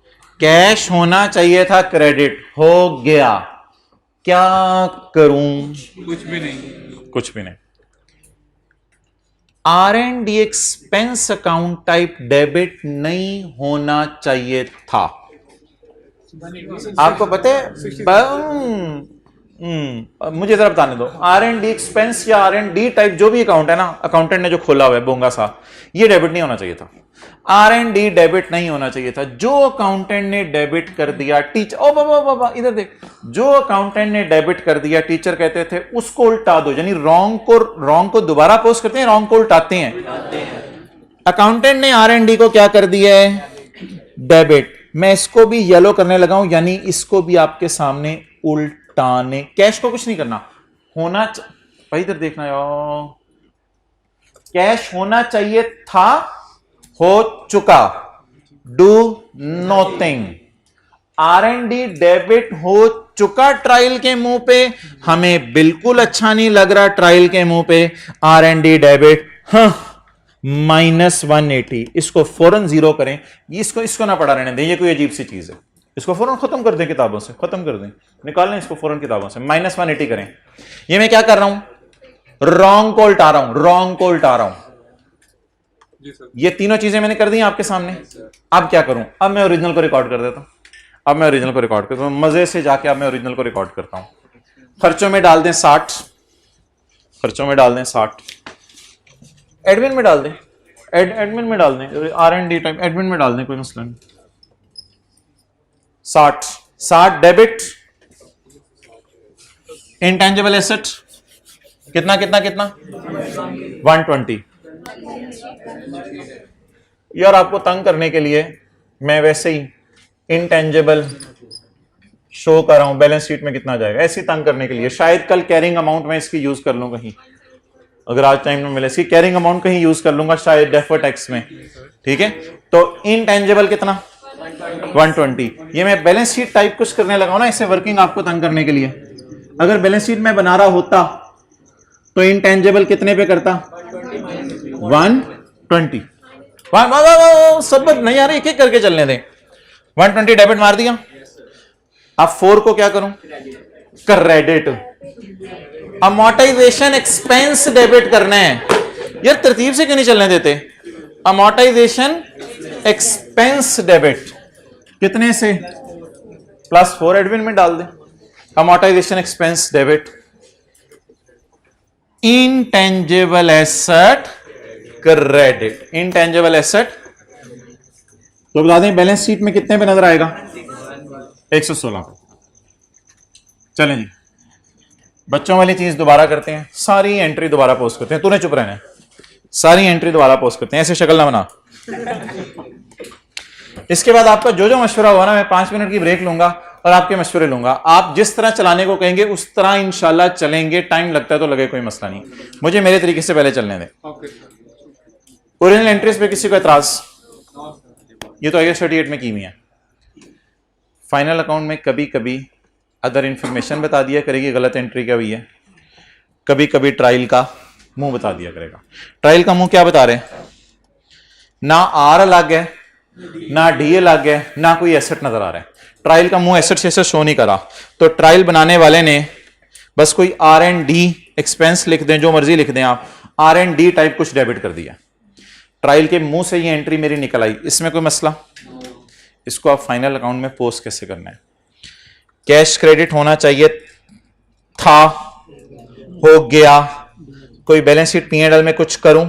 कैश होना चाहिए था क्रेडिट, हो गया। क्या करूं? कुछ भी नहीं, कुछ भी नहीं। R and D expense account type debit नहीं होना चाहिए था। आपको पता है? मुझे जरा बताने दो, आर एंड डी एक्सपेंस या आर एंड डी टाइप जो भी अकाउंट है ना, अकाउंटेंट ने जो खोला हुआ है बोंगा सा, ये डेबिट नहीं होना चाहिए था। आर एंड डी डेबिट नहीं होना चाहिए था। जो अकाउंटेंट ने डेबिट कर दिया टीचर, ओ बाबा बाबा इधर देख, जो अकाउंटेंट ने डेबिट कर दिया टीचर कहते थे उसको उल्टा दो, यानी रॉन्ग को दोबारा पोस्ट करते हैं, रॉन्ग को उल्टाते हैं। अकाउंटेंट ने आर एंड डी को क्या कर दिया है? डेबिट। मैं इसको भी येलो करने लगा हूं, यानी इसको भी आपके सामने उल्टाने। कैश को कुछ नहीं करना, होना भाई इधर देखना यार, कैश होना चाहिए था, हो चुका, do nothing. R and D debit हो चुका ट्रायल के मुंह पे, हमें बिल्कुल अच्छा नहीं लग रहा ट्रायल के मुंह पे। आर एंड डी डेबिट -180, इसको फौरन जीरो करें। इसको ना पढ़ा रहने दें, ये कोई अजीब सी चीज है, इसको फौरन खत्म कर दें, किताबों से खत्म कर दें, निकाल लें इसको फौरन किताबों से। -180 करें। ये मैं क्या कर रहा हूं? रॉन्ग को उल्टा रहा हूं, रॉन्ग को उल्टा रहा हूं। ये तीनों चीजें मैंने कर दी आपके सामने। अब क्या करूं? अब मैं ओरिजिनल को रिकॉर्ड कर देता हूं। अब मैं ओरिजिनल को रिकॉर्ड करता हूं, मजे से जाके अब मैं ओरिजिनल को रिकॉर्ड करता हूं। खर्चों में डाल दें 60, खर्चों में डाल दें 60, एडमिन में डाल दें, एडमिन में डाल दें, R and D type admin में डाल दें, कोई मसला नहीं। 60 डेबिट, इंटेंजिबल एसेट कितना कितना कितना 120। यार आपको तंग करने के लिए मैं वैसे ही इंटेंजिबल शो कर रहा हूं, बैलेंस शीट में कितना जाएगा, ऐसे ही तंग करने के लिए। शायद कल कैरिंग अमाउंट में इसकी यूज कर लूं कहीं, अगर आज टाइम में मिले इसकी कैरिंग अमाउंट कहीं यूज कर लूंगा शायद डेफर टैक्स में, ठीक है। तो इनटेंजिबल कितना 120। ये मैं बैलेंस शीट टाइप कुछ करने लगा हूं ना, इसे वर्किंग आपको तंग करने के लिए। अगर बैलेंस शीट में बना रहा होता तो इनटेंजिबल कितने पे करता 120। सब नहीं आ रहे, एक एक करके चलने दें। 120 डेबिट मार दिया। अब 4 को क्या करूं? क्रेडिट। अमोर्टाइजेशन एक्सपेंस डेबिट करना है। यार तरतीब से क्यों नहीं चलने देते? अमोर्टाइजेशन एक्सपेंस डेबिट कितने से? +4 एडमिन में डाल दे। Amortisation expense debit, intangible asset credit. Intangible asset तो बता दें बैलेंस शीट में कितने पे नजर आएगा? 116 पे। चलें जी, बच्चों वाली चीज दोबारा करते हैं, सारी एंट्री दोबारा पोस्ट करते हैं। तूने चुप रहना है, सारी एंट्री दोबारा पोस्ट करते हैं, ऐसे शक्ल ना बना। इसके बाद आपका जो जो मशवरा हुआ ना, मैं 5 मिनट की ब्रेक लूंगा और आपके मशवरे लूंगा। आप जिस तरह चलाने को कहेंगे उस तरह इंशाल्लाह चलेंगे। टाइम लगता है तो लगे, कोई मसला नहीं, मुझे मेरे तरीके से पहले चलने दें। ओरिजिनल एंट्रीज पे किसी को एतराज? ये तो IAS 38 में की हुई है। फाइनल अकाउंट में कभी कभी अदर इंफॉर्मेशन बता दिया करेगी गलत एंट्री क्या हुई है, कभी कभी ट्रायल का मुंह बता दिया करेगा। ट्रायल का मुंह क्या बता रहे हैं? ना आर अलग है, ना डी अलग है, ना कोई एसेट नजर आ रहा है। ट्रायल का मुंह एसेट से शो नहीं करा, तो ट्रायल बनाने वाले ने बस कोई आर एंड डी एक्सपेंस लिख दें, जो मर्जी लिख दें आप, आर एंड डी टाइप कुछ डेबिट कर दिया। ट्रायल के मुंह से ये एंट्री मेरी निकल आई, इसमें कोई मसला? इसको आप फाइनल अकाउंट में पोस्ट कैसे करना है। कैश क्रेडिट होना चाहिए था, हो गया। कोई बैलेंस शीट P&L में कुछ करूं,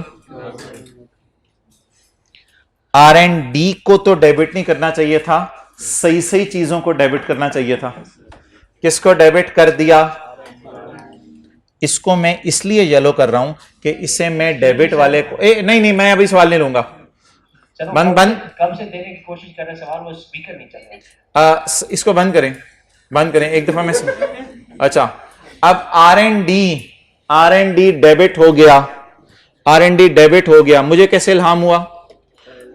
R&D को तो डेबिट नहीं करना चाहिए था, सही सही चीजों को डेबिट करना चाहिए था। किसको डेबिट कर दिया? इसको मैं इसलिए येलो कर रहा हूं कि इसे मैं डेबिट वाले को नहीं, मैं अभी सवाल नहीं लूंगा। बंद कम से देने की कोशिश कर रहे, सवाल वो स्पीकर नहीं चल रहा। इसको बंद करें एक दफा में। अच्छा, अब R&D डेबिट हो गया, R&D डेबिट हो गया। मुझे कैसे इल्हाम हुआ?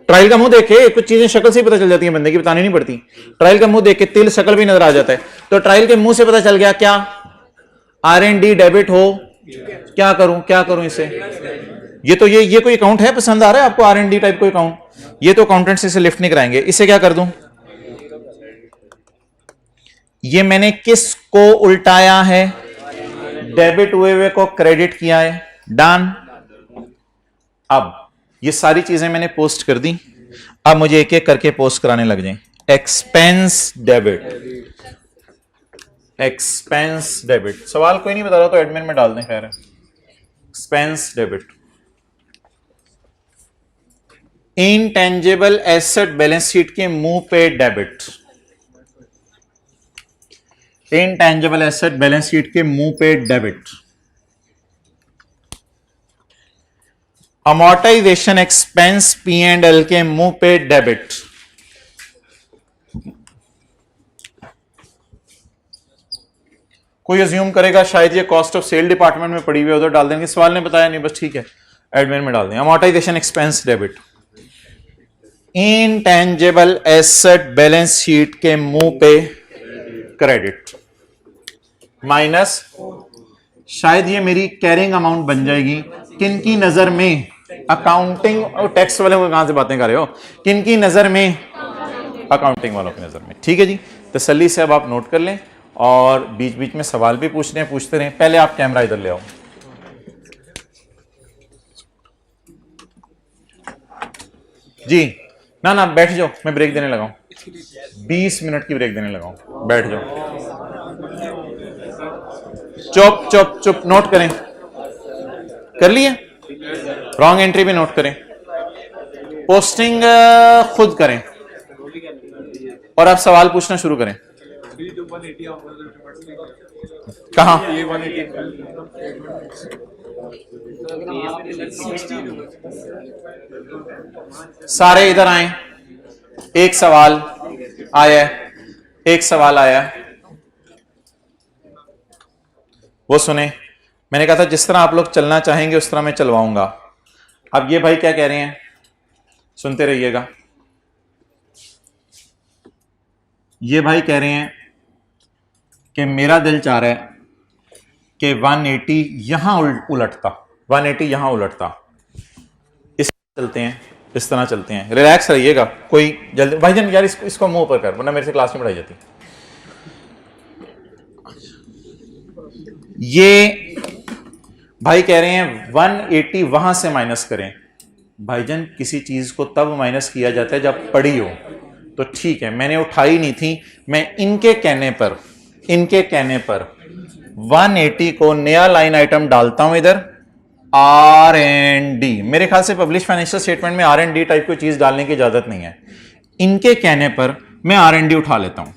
ट्रायल का मुंह देखे, कुछ चीजें शक्ल से ही पता चल जाती है, बंदे की बतानी नहीं पड़ती। ट्रायल का मुंह देख के तिल शक्ल भी नजर आ जाता है, तो ट्रायल के मुंह से पता चल गया क्या R&D डेबिट हो। क्या करूं इसे? ये कोई अकाउंट है, पसंद आ रहा है आपको R&D टाइप कोई अकाउंट? ये तो अकाउंटेंट से लिफ्ट नहीं कराएंगे। इसे क्या कर दूं? ये मैंने किसको उल्टाया है? डेबिट हुए को क्रेडिट किया है। डन। अब ये सारी चीजें मैंने पोस्ट कर दी, अब मुझे एक एक करके पोस्ट कराने लग जाए। एक्सपेंस डेबिट, सवाल कोई नहीं बता रहा तो एडमिन में डाल दें। खैर, expense debit. Intangible asset balance sheet के मुंह पे debit, intangible asset balance sheet के मुंह पे डेबिट। अमोर्टाइजेशन एक्सपेंस P&L के मुंह पे डेबिट। कोई अज्यूम करेगा शायद ये कॉस्ट ऑफ सेल डिपार्टमेंट में पड़ी हुई है, उधर डाल देंगे। सवाल ने बताया नहीं, बस ठीक है, एडमिन में डाल दें। Amortisation expense debit. Intangible asset balance sheet के मुंह पे क्रेडिट माइनस। शायद ये मेरी कैरिंग अमाउंट बन जाएगी। किनकी नजर में? अकाउंटिंग और टैक्स वाले को कहां से बातें कर रहे हो? किनकी नजर में? अकाउंटिंग वालों की नजर में। ठीक है जी, तसल्ली से अब आप नोट कर लें और बीच बीच में सवाल भी पूछते रहें। पहले आप कैमरा इधर ले आओ। जी ना बैठ जाओ, मैं ब्रेक देने लगा हूं, 20 मिनट की ब्रेक देने लगा हूं, बैठ जाओ। चुप, नोट करें। कर लिए? रॉन्ग एंट्री भी नोट करें, पोस्टिंग खुद करें और आप सवाल पूछना शुरू करें। कहां? सारे इधर आए। एक सवाल आया, वो सुने। मैंने कहा था जिस तरह आप लोग चलना चाहेंगे उस तरह मैं चलवाऊंगा। अब ये भाई क्या कह रहे हैं, सुनते रहिएगा। ये भाई कह रहे हैं कि मेरा दिल चाह रहा है कि 180 यहां उलटता, 180 यहां उलटता। इस तरह चलते हैं। रिलैक्स रहिएगा, कोई जल्दी। भाईजान यार इसको मुंह पर कर, वरना मेरे से क्लास में पढ़ाई जाती। ये भाई कह रहे हैं 180 वहां से माइनस करें। भाईजान किसी चीज को तब माइनस किया जाता है जब पड़ी हो, तो ठीक है, मैंने उठाई नहीं थी। मैं इनके कहने पर 180 को नया लाइन आइटम डालता हूं इधर, R&D। मेरे ख्याल से पब्लिश फाइनेंशियल स्टेटमेंट में R&D टाइप कोई चीज डालने की इजाजत नहीं है। इनके कहने पर मैं R&D उठा लेता हूं।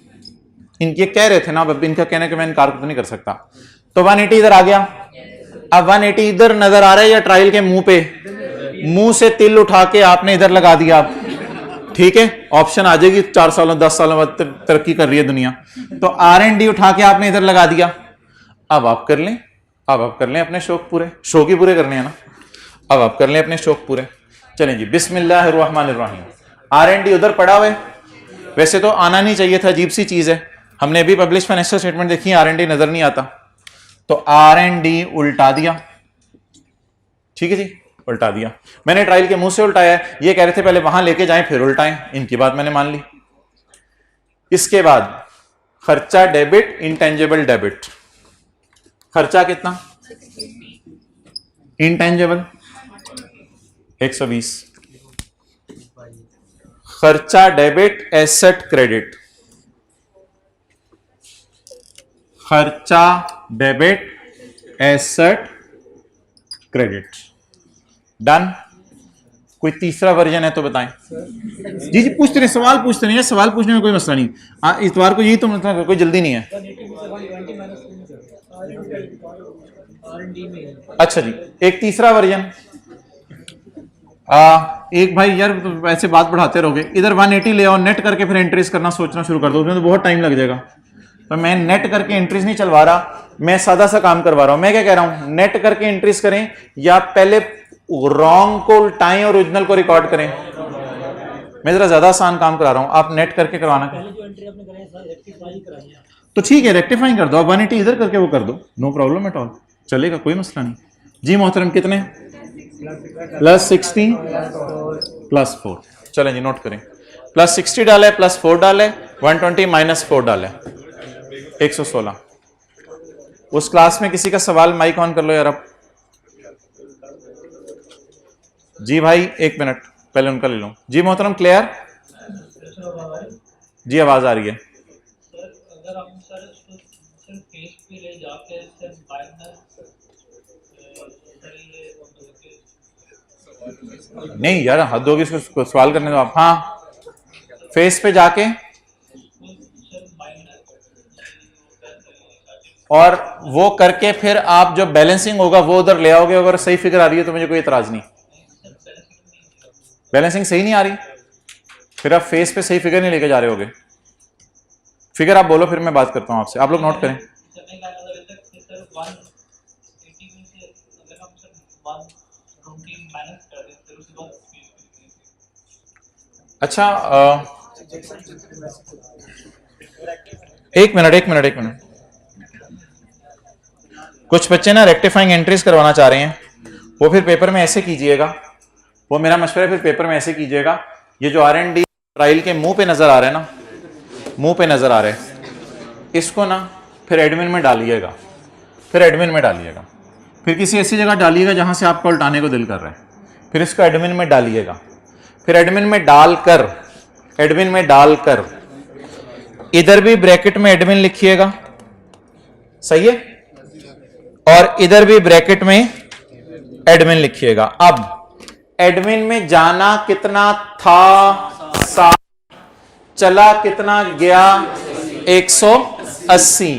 इनके कह रहे थे ना, अब इनका कहने के मैं इनकार तो नहीं कर सकता। तो 180 इधर आ गया। अब 180 इधर नजर आ रहा है या ट्रायल के मुंह पे? मुंह से तिल उठा के आपने इधर लगा दिया। ठीक है, ऑप्शन आ जाएगी 4 सालों 10 सालों बाद तरक्की कर रही है दुनिया। तो R&D उठा के आपने इधर लगा दिया। अब आप कर लें अपने शौक पूरे, शौक ही पूरे करने हैं ना। अब आप कर लें अपने शौक पूरे। चलें जी, बिस्मिल्लाहिर्रहमानिर्रहीम। R&D उधर पड़ा हुआ है, वैसे तो आना नहीं चाहिए था, अजीब सी चीज है। हमने अभी पब्लिश फाइनेंशियल स्टेटमेंट देखी, R&D नजर नहीं आता, तो R&D उल्टा दिया। ठीक है जी, उल्टा दिया। मैंने ट्रायल के मुंह से उल्टाया है। ये कह रहे थे पहले वहां लेके जाएं फिर उल्टाएं, इनकी बात मैंने मान ली। इसके बाद खर्चा डेबिट, इंटेंजिबल डेबिट। खर्चा कितना? इंटेंजिबल 120, खर्चा डेबिट, एसेट क्रेडिट, खर्चा डेबिट, एसेट क्रेडिट। डन। कोई तीसरा वर्जन है तो बताएं। जी जी पूछते रहे, सवाल पूछते नहीं है, सवाल पूछने में कोई मसला नहीं। इतवार को यही तो मतलब कोई जल्दी नहीं है। अच्छा जी, एक तीसरा वर्जन। एक भाई यार तो ऐसे बात बढ़ाते रहोगे, इधर 180 ले आओ, नेट करके फिर एंट्रीज करना सोचना शुरू कर दो, उसमें तो बहुत टाइम लग जाएगा। तो मैं नेट करके एंट्रीज नहीं चलवा रहा, मैं सादा सा काम करवा रहा हूं। मैं क्या कह रहा हूं, नेट करके एंट्रीज करें या पहले रॉन्ग को उल्टाएं और ओरिजिनल को रिकॉर्ड करें। मैं जरा ज्यादा आसान काम करा रहा हूं, आप नेट करके करवाना। तो ठीक है, रेक्टिफाइंग कर दो आप, 180 इधर करके वो कर दो, नो प्रॉब्लम एट ऑल, चलेगा, कोई मसला नहीं। जी मोहतरम कितने? +60 +4। चलें जी नोट करें, +60 डाले, +4 डाले, 120 -4 डाले, 116। उस क्लास में किसी का सवाल, माइक ऑन कर लो यार अब। जी भाई एक मिनट पहले उनका ले लो। जी मोहतरम क्लियर? जी आवाज आ रही है। अगर हम सर फेस पे ले जाके नहीं यार हद होगी, इसको सवाल करने दो आप। हाँ फेस पे जाके और वो करके फिर आप जो बैलेंसिंग होगा वो उधर ले आओगे। अगर सही फिगर आ रही है तो मुझे कोई एतराज नहीं। बैलेंसिंग सही नहीं आ रही, फिर आप फेस पे सही फिगर नहीं लेके जा रहे होगे। फिगर आप बोलो, फिर मैं बात करता हूं आपसे, आप लोग नोट करें। अच्छा एक मिनट। कुछ बच्चे ना रेक्टिफाइंग एंट्रीज करवाना चाह रहे हैं, वो फिर पेपर में ऐसे कीजिएगा, वो मेरा मशवरा है, फिर पेपर में ऐसे कीजिएगा। ये जो R&D ट्रायल के मुंह पे नजर आ रहे हैं ना, मुंह पे नजर आ रहे हैं, इसको ना फिर एडमिन में डालिएगा, फिर किसी ऐसी जगह डालिएगा जहां से आपको उल्टाने को दिल कर रहा है, फिर इसको एडमिन में डालिएगा, फिर एडमिन में डालकर इधर भी ब्रैकेट में एडमिन लिखिएगा, सही है, और इधर भी ब्रैकेट में एडमिन लिखिएगा। अब एडमिन में जाना कितना था? 60, चला कितना गया? 180।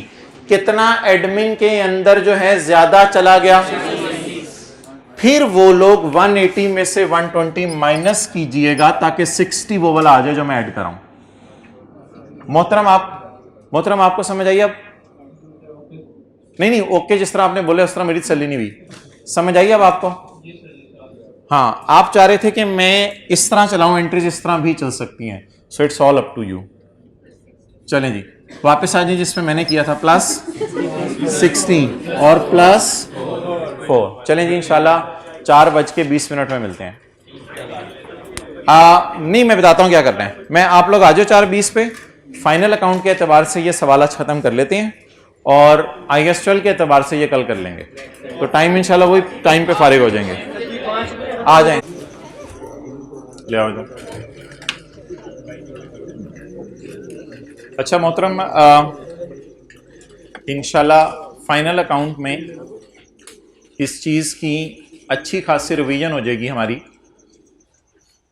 कितना एडमिन के अंदर जो है ज्यादा चला गया? फिर वो लोग 180 में से 120 माइनस कीजिएगा ताकि 60 वो वाला आ जाए जो मैं ऐड कर रहा हूं। मोहतरम आपको समझ आई अब? नहीं ओके, जिस तरह आपने बोले उस तरह मेरी तसल्ली नहीं हुई, समझ आई अब आपको? हाँ, आप चाह रहे थे कि मैं इस तरह चलाऊं, एंट्रीज इस तरह भी चल सकती हैं, so it's all up to you. चलें जी वापस आ जाइए जिसमें मैंने किया था, +16 और +4। चलें जी इंशाल्लाह 4:20 में मिलते हैं। नहीं मैं बताता हूं क्या करना है। मैं आप लोग आ जाओ 4:20 पे, फाइनल अकाउंट के एतबार से ये सवाल खत्म कर लेते हैं और ISL के एतबार से ये कल कर लेंगे, तो टाइम इंशाल्लाह वही टाइम पे फारिग हो जाएंगे। आ जाएं, ले आओ इधर। अच्छा मोहतरम, इंशाल्लाह फाइनल अकाउंट में इस चीज़ की अच्छी खासी रिवीजन हो जाएगी हमारी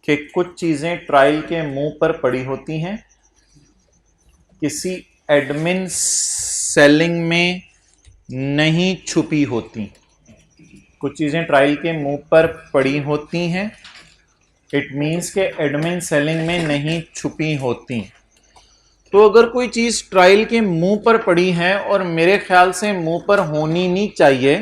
कि कुछ चीज़ें ट्रायल के मुंह पर पड़ी होती हैं, किसी एडमिन सेलिंग में नहीं छुपी होती। कुछ चीज़ें ट्रायल के मुंह पर पड़ी होती हैं, इट मीन्स के एडमिन सेलिंग में नहीं छुपी होती। तो अगर कोई चीज़ ट्रायल के मुंह पर पड़ी है और मेरे ख्याल से मुंह पर होनी नहीं चाहिए,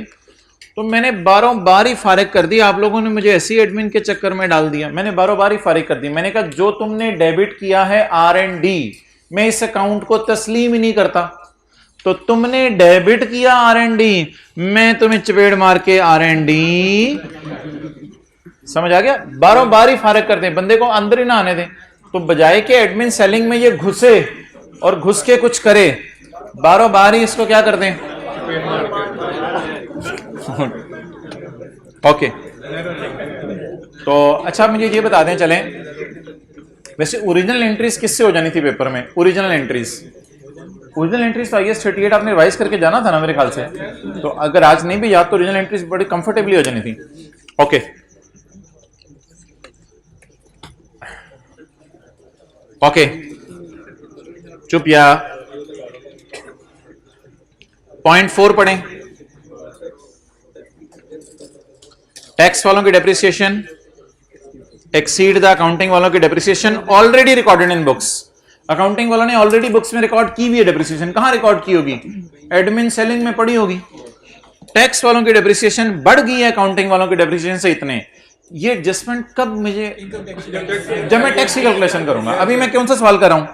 तो मैंने बारों बार ही फारिग कर दी। आप लोगों ने मुझे ऐसी एडमिन के चक्कर में डाल दिया, मैंने बारों बार ही फारिग कर दी। मैंने कहा जो तुमने डेबिट किया है R&D, मैं इस अकाउंट को तस्लीम ही नहीं करता। तो तुमने डेबिट किया R&D, मैं तुम्हें चपेड़ मार के R&D, समझ आ गया? बारों बार ही फारिग कर दें, बंदे को अंदर ही ना आने दें। तो बजाय के एडमिन सेलिंग में ये घुसे और घुस के कुछ करे, बारों बार ही इसको क्या कर दें? ओके। तो अच्छा मुझे ये बता दें, चलें वैसे ओरिजिनल एंट्रीज किससे हो जानी थी पेपर में? ओरिजिनल एंट्रीज तो IAS 38 आपने रिवाइज करके जाना था ना मेरे ख्याल से। तो अगर आज नहीं भी याद तो ओरिजिनल एंट्रीज बड़ी कंफर्टेबली हो जानी थी। ओके ओके चुप या पॉइंट 4 पढ़ें। टैक्स वालों की डेप्रिसिएशन एक्सीड द अकाउंटिंग वालों की depreciation already recorded in books. Accounting वालों ने ऑलरेडी बुक्स में रिकॉर्ड की हुई है डेप्रिसिएशन। कहां रिकॉर्ड की होगी? एडमिन सेलिंग में पड़ी होगी। टैक्स वालों की डेप्रिसिएशन बढ़ गई है अकाउंटिंग वालों की डेप्रिसिएशन से इतने। ये एडजस्टमेंट कब मुझे, जब मैं टैक्स की कैलकुलेशन करूंगा। अभी मैं कौन सा सवाल कर रहा हूं?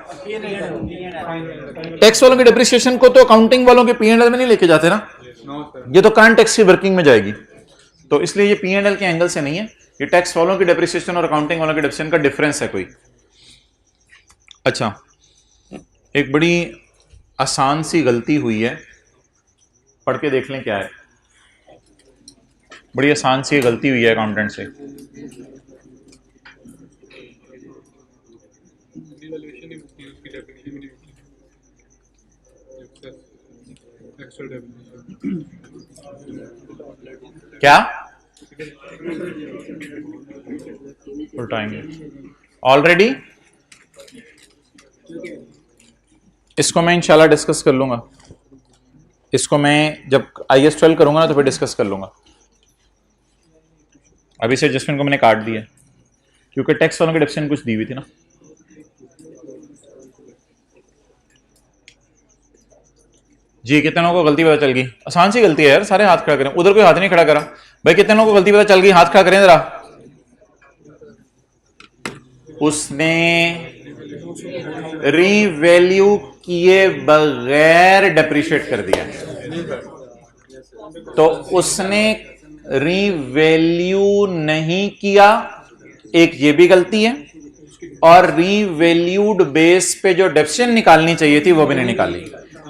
टैक्स वालों की डेप्रिसिएशन को तो अकाउंटिंग वालों के P&L में नहीं लेके जाते ना, ये तो करंट टैक्स की वर्किंग में जाएगी। तो इसलिए ये P&L के एंगल से नहीं है, ये टैक्स वालों की डेप्रिसिएशन और अकाउंटिंग वालों की डेप्रिसिएशन का डिफरेंस है कोई। अच्छा, एक बड़ी आसान सी गलती हुई है, पढ़ के देख लें क्या है। बड़ी आसान सी गलती हुई है अकाउंटेंट से। क्या उल्टाएंगे ऑलरेडी? इसको मैं इंशाल्लाह डिस्कस कर लूंगा। इसको मैं जब IAS 12 करूंगा ना तो फिर डिस्कस कर लूंगा। अभी से एडजस्टमेंट को मैंने काट दिया क्योंकि टैक्स वालों की डेप्रिसिएशन कुछ दी हुई थी ना। जी कितने लोगों को गलती पता चल गई? आसान सी गलती है यार, सारे हाथ खड़ा करें। उधर कोई हाथ नहीं खड़ा करा भाई। कितने लोगों को गलती पता चल गई? हाथ खड़ा करें जरा। उसने रीवैल्यू किए बगैर डेप्रिशिएट कर दिया। तो उसने रीवैल्यू नहीं किया, एक ये भी गलती है। और रीवैल्यूड बेस पे जो डेप्रिसिएशन निकालनी चाहिए थी वो भी नहीं निकाली,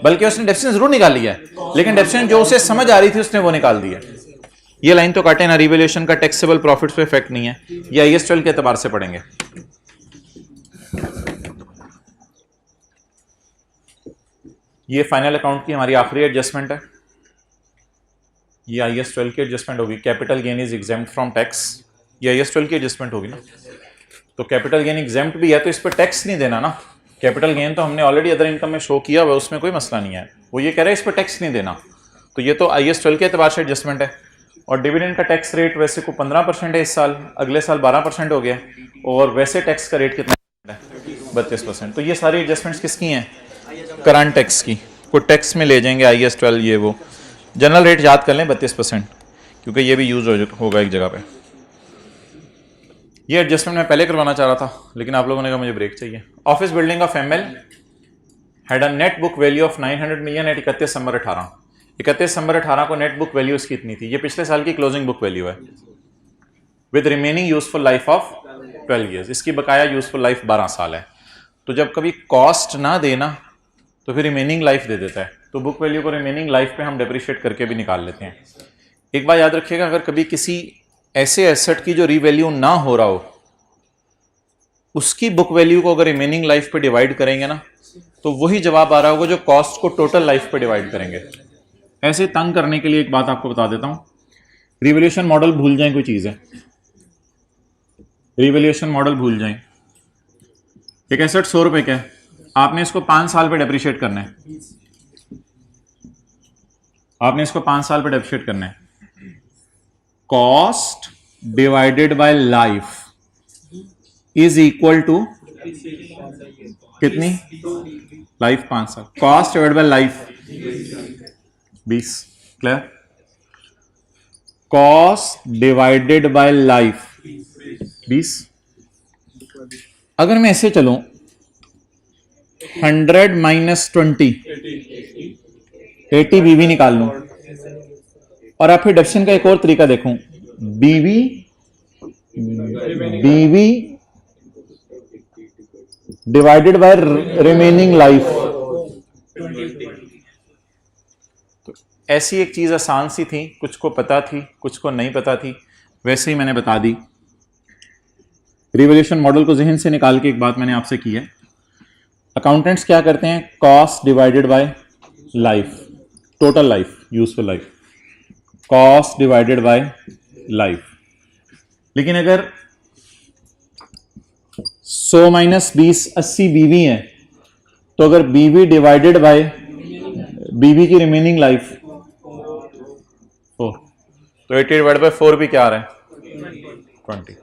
बल्कि उसने डेप्रिसिएशन जरूर निकाली है लेकिन डेप्रिसिएशन जो उसे समझ आ रही थी उसने वो निकाल दिया। ये लाइन तो काटे ना, रिवैल्यूएशन का टैक्सेबल प्रॉफिट्स पे इफेक्ट नहीं है। ये IAS 12 के एतबार से पढ़ेंगे। ये फाइनल अकाउंट की हमारी आखिरी एडजस्टमेंट है। ये IAS 12 की एडजस्टमेंट होगी। Capital gain is exempt from tax. ये IAS 12 की एडजस्टमेंट होगी ना। तो कैपिटल गेन एग्जेम्प्ट भी है तो इस पर टैक्स नहीं देना ना। कैपिटल गेन तो हमने ऑलरेडी अदर इनकम में शो किया हुआ, उसमें कोई मसला नहीं है। वो ये कह रहे हैं इस पर टैक्स नहीं देना। तो ये तो IAS 12 के एतबार से एडजस्टमेंट है। और डिविडेंड का टैक्स रेट वैसे को 15% है इस साल, अगले साल 12% हो गया। और वैसे टैक्स का रेट कितना है? 32%। तो ये सारी एडजस्टमेंट्स किसकी हैं? करंट टैक्स की। कोई टैक्स में ले जाएंगे IAS 12 ये वो। जनरल रेट याद कर लें 32%, क्योंकि ये भी यूज होगा एक जगह पे। ये एडजस्टमेंट मैं पहले करवाना चाह रहा था लेकिन आप लोगों ने कहा मुझे ब्रेक चाहिए। Office building of ML had a net book value of 900 million at 31 दिसंबर 18। 31 दिसंबर 18 को नेट बुक वैल्यू इसकी इतनी थी। ये पिछले साल की क्लोजिंग बुक वैल्यू है with remaining useful life of 12 years. इसकी बकाया यूजफुल लाइफ 12 साल है। तो जब कभी कॉस्ट ना देना तो फिर रिमेनिंग लाइफ दे देता है। तो बुक वैल्यू को रिमेनिंग लाइफ पे हम डेप्रिशिएट करके भी निकाल लेते हैं। एक बात याद रखिएगा, अगर कभी किसी ऐसे एसेट की जो रीवैल्यू ना हो रहा हो उसकी बुक वैल्यू को अगर रिमेनिंग लाइफ पे डिवाइड करेंगे ना तो वही जवाब आ रहा होगा जो कॉस्ट को टोटल लाइफ पे डिवाइड करेंगे। ऐसे तंग करने के लिए एक बात आपको बता देता हूं, रिवैल्यूएशन मॉडल भूल जाएं, कोई चीज है रिवैल्यूएशन मॉडल भूल जाएं। एक एसेट 100 रुपए का है, आपने इसको 5 साल पे डेप्रिशिएट करना है। आपने इसको 5 साल पे डेप्रिशिएट करना है। Cost divided by life is equal to कितनी? लाइफ 5 साल। Cost divided by life 20। Clear? Cost divided by life 20। अगर मैं ऐसे चलूं 100 माइनस 20 80 बीवी निकाल लूं और आप फिर डेप्रिसिएशन का एक और तरीका देखूं, बीवी डिवाइडेड बाय रिमेनिंग लाइफ। तो ऐसी एक चीज आसान सी थी, कुछ को पता थी कुछ को नहीं पता थी, वैसे ही मैंने बता दी। रिवैल्यूएशन मॉडल को जहन से निकाल के एक बात मैंने आपसे की है, अकाउंटेंट्स क्या करते हैं, cost divided by life, total life, useful life, cost divided by life. लेकिन अगर 100 माइनस 20 80 बीवी है, तो अगर बीवी डिवाइडेड बाय बीवी की रिमेनिंग लाइफ तो 80 डिवाइड बाय 4 भी क्या आ रहा है 20।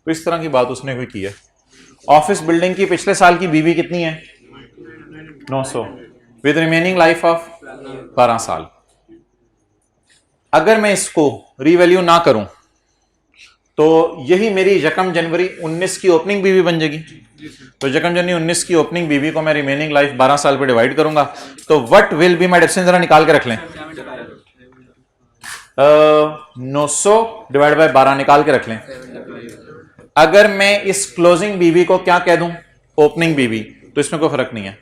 तो इस तरह की बात उसने कोई की है। ऑफिस बिल्डिंग की पिछले साल की बीवी कितनी है 900 विद रिमेनिंग लाइफ ऑफ 12 साल। अगर मैं इसको रीवैल्यू ना करूं तो यही मेरी यकम जनवरी 19 की ओपनिंग बीवी बन जाएगी। तो यकम जनवरी 19 की ओपनिंग बीवी को मैं रिमेनिंग लाइफ 12 साल पे डिवाइड करूंगा, तो what will be my difference, जरा निकाल के रख लें। 900 डिवाइड बाय 12 निकाल के रख लें। अगर मैं इस क्लोजिंग बीवी को क्या कह दूं, ओपनिंग बीवी, तो इसमें कोई फर्क नहीं है।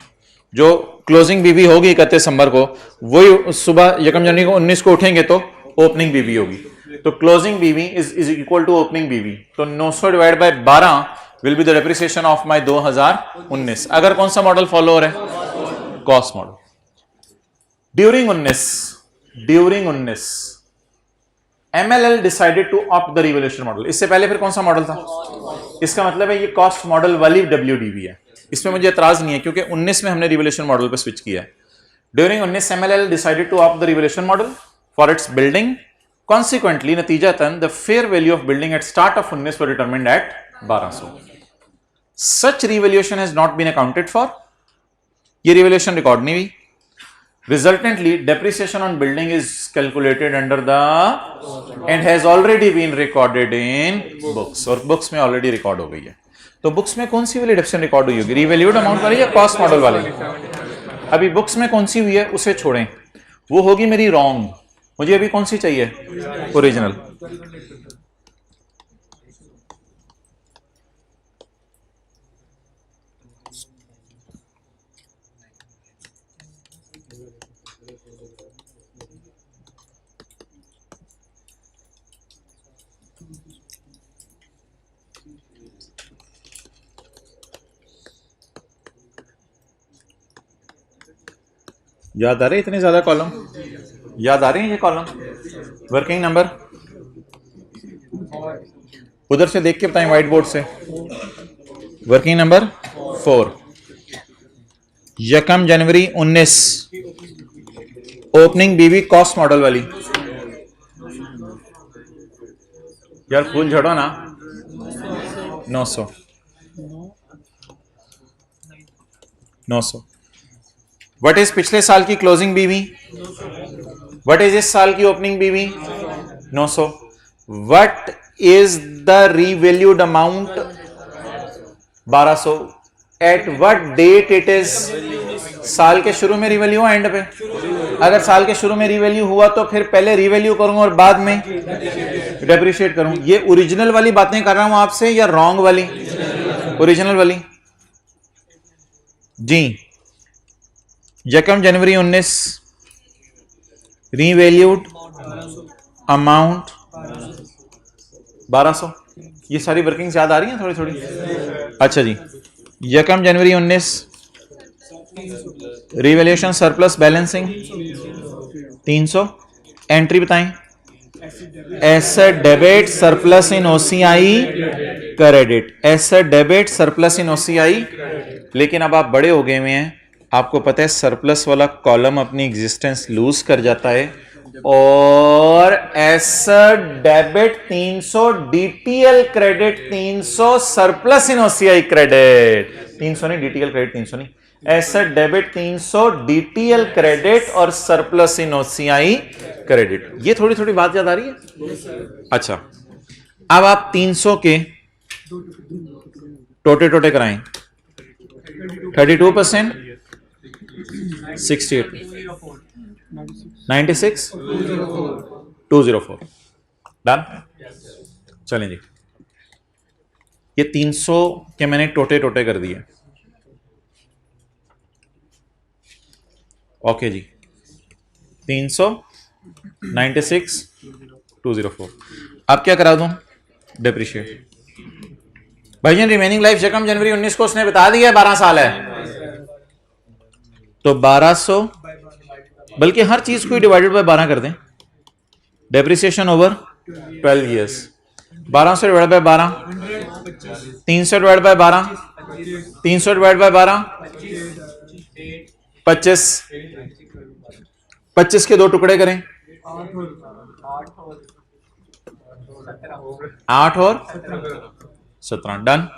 जो क्लोजिंग बीवी होगी 31 दिसंबर को, वही सुबह यकम जनवरी को 19 को उठेंगे तो ओपनिंग बीवी होगी। तो क्लोजिंग बीवी is equal to opening BV. तो 900 divide by 12 will be the depreciation of my 2019। अगर कौन सा मॉडल फॉलो हो रहा है, cost model. During 19 MLL decided to opt the revaluation model. इससे पहले फिर कौन सा मॉडल था, इसका मतलब है ये कॉस्ट मॉडल वाली WDV है। इसमें मुझे एतराज नहीं है क्योंकि 19 में हमने रिवैल्यूएशन मॉडल पे स्विच किया है। During 19 MLL decided to opt the revaluation model for its building, consequently नतीजतन the fair value of building at start of 19 were determined at 1200। Such revaluation has not been accounted for, ये revaluation record नहीं हुई। Resultantly, depreciation on building is calculated under the and has already been recorded in books, और books में already record हो गई है। तो books में कौन सी वाली डिडक्शन रिकॉर्ड हुई होगी, रिवैल्यूड अमाउंट वाली या कॉस्ट मॉडल वाली? अभी books में कौन सी हुई है उसे छोड़ें, वो होगी मेरी रॉन्ग। मुझे अभी कौन सी चाहिए, ओरिजिनल। याद आ रहे इतने ज्यादा कॉलम, याद आ रहे हैं ये कॉलम? वर्किंग नंबर उधर से देख के बताएं, व्हाइट बोर्ड से। वर्किंग नंबर 4, यकम जनवरी 19, ओपनिंग बीवी कॉस्ट मॉडल वाली। यार फूल झड़ो ना। 900 व्हाट इज पिछले साल की क्लोजिंग बीवी, व्हाट इज इस साल की opening BV 900, what is the revalued amount 1200, at what date it is, साल के शुरू में रिवैल्यू हुआ एंड पे? अगर साल के शुरू में रिवैल्यू हुआ तो फिर पहले रिवैल्यू करूंगा और बाद में डेप्रिशिएट करूं। ये ओरिजिनल वाली बातें कर रहा हूं आपसे या रॉन्ग वाली? ओरिजिनल वाली जी। यकम जनवरी 19, रीवैल्यूड अमाउंट 1200। ये सारी वर्किंग्स याद आ रही हैं थोड़ी थोड़ी? अच्छा जी, यकम जनवरी 19, रिवैल्यूएशन सरप्लस बैलेंसिंग 300, एंट्री बताएं। Asset debit surplus in OCI credit, asset debit surplus in OCI। लेकिन अब आप बड़े हो गए हुए हैं, आपको पता है सरप्लस वाला कॉलम अपनी एग्जिस्टेंस लूज कर जाता है, और asset debit 300, DTL credit 300, surplus in OCI credit 300 नहीं, DTL क्रेडिट 300 नहीं, एसेट डेबिट 300, DTL क्रेडिट और सरप्लस इन OCI क्रेडिट। ये थोड़ी थोड़ी बात याद आ रही है? अच्छा, अब आप 300 के टोटे टोटे कराएं। 32%, 68, 96, 204 डन। चलें जी, ये 300 के मैंने टोटे टोटे कर दिए। ओके जी, 300, 96, 204। अब क्या करा दूं, डेप्रिशिएट। भाईजान रिमेनिंग लाइफ यकम जनवरी 19 को उसने बता दिया 12 साल है, तो 1200, बल्कि हर चीज को डिवाइडेड बाय 12 कर दें, depreciation over 12 years, 1200 divide by 12, 300 divide by 12, 300 divide by 12, 25, 25 के 2 टुकड़े करें, 8 और 17, डन।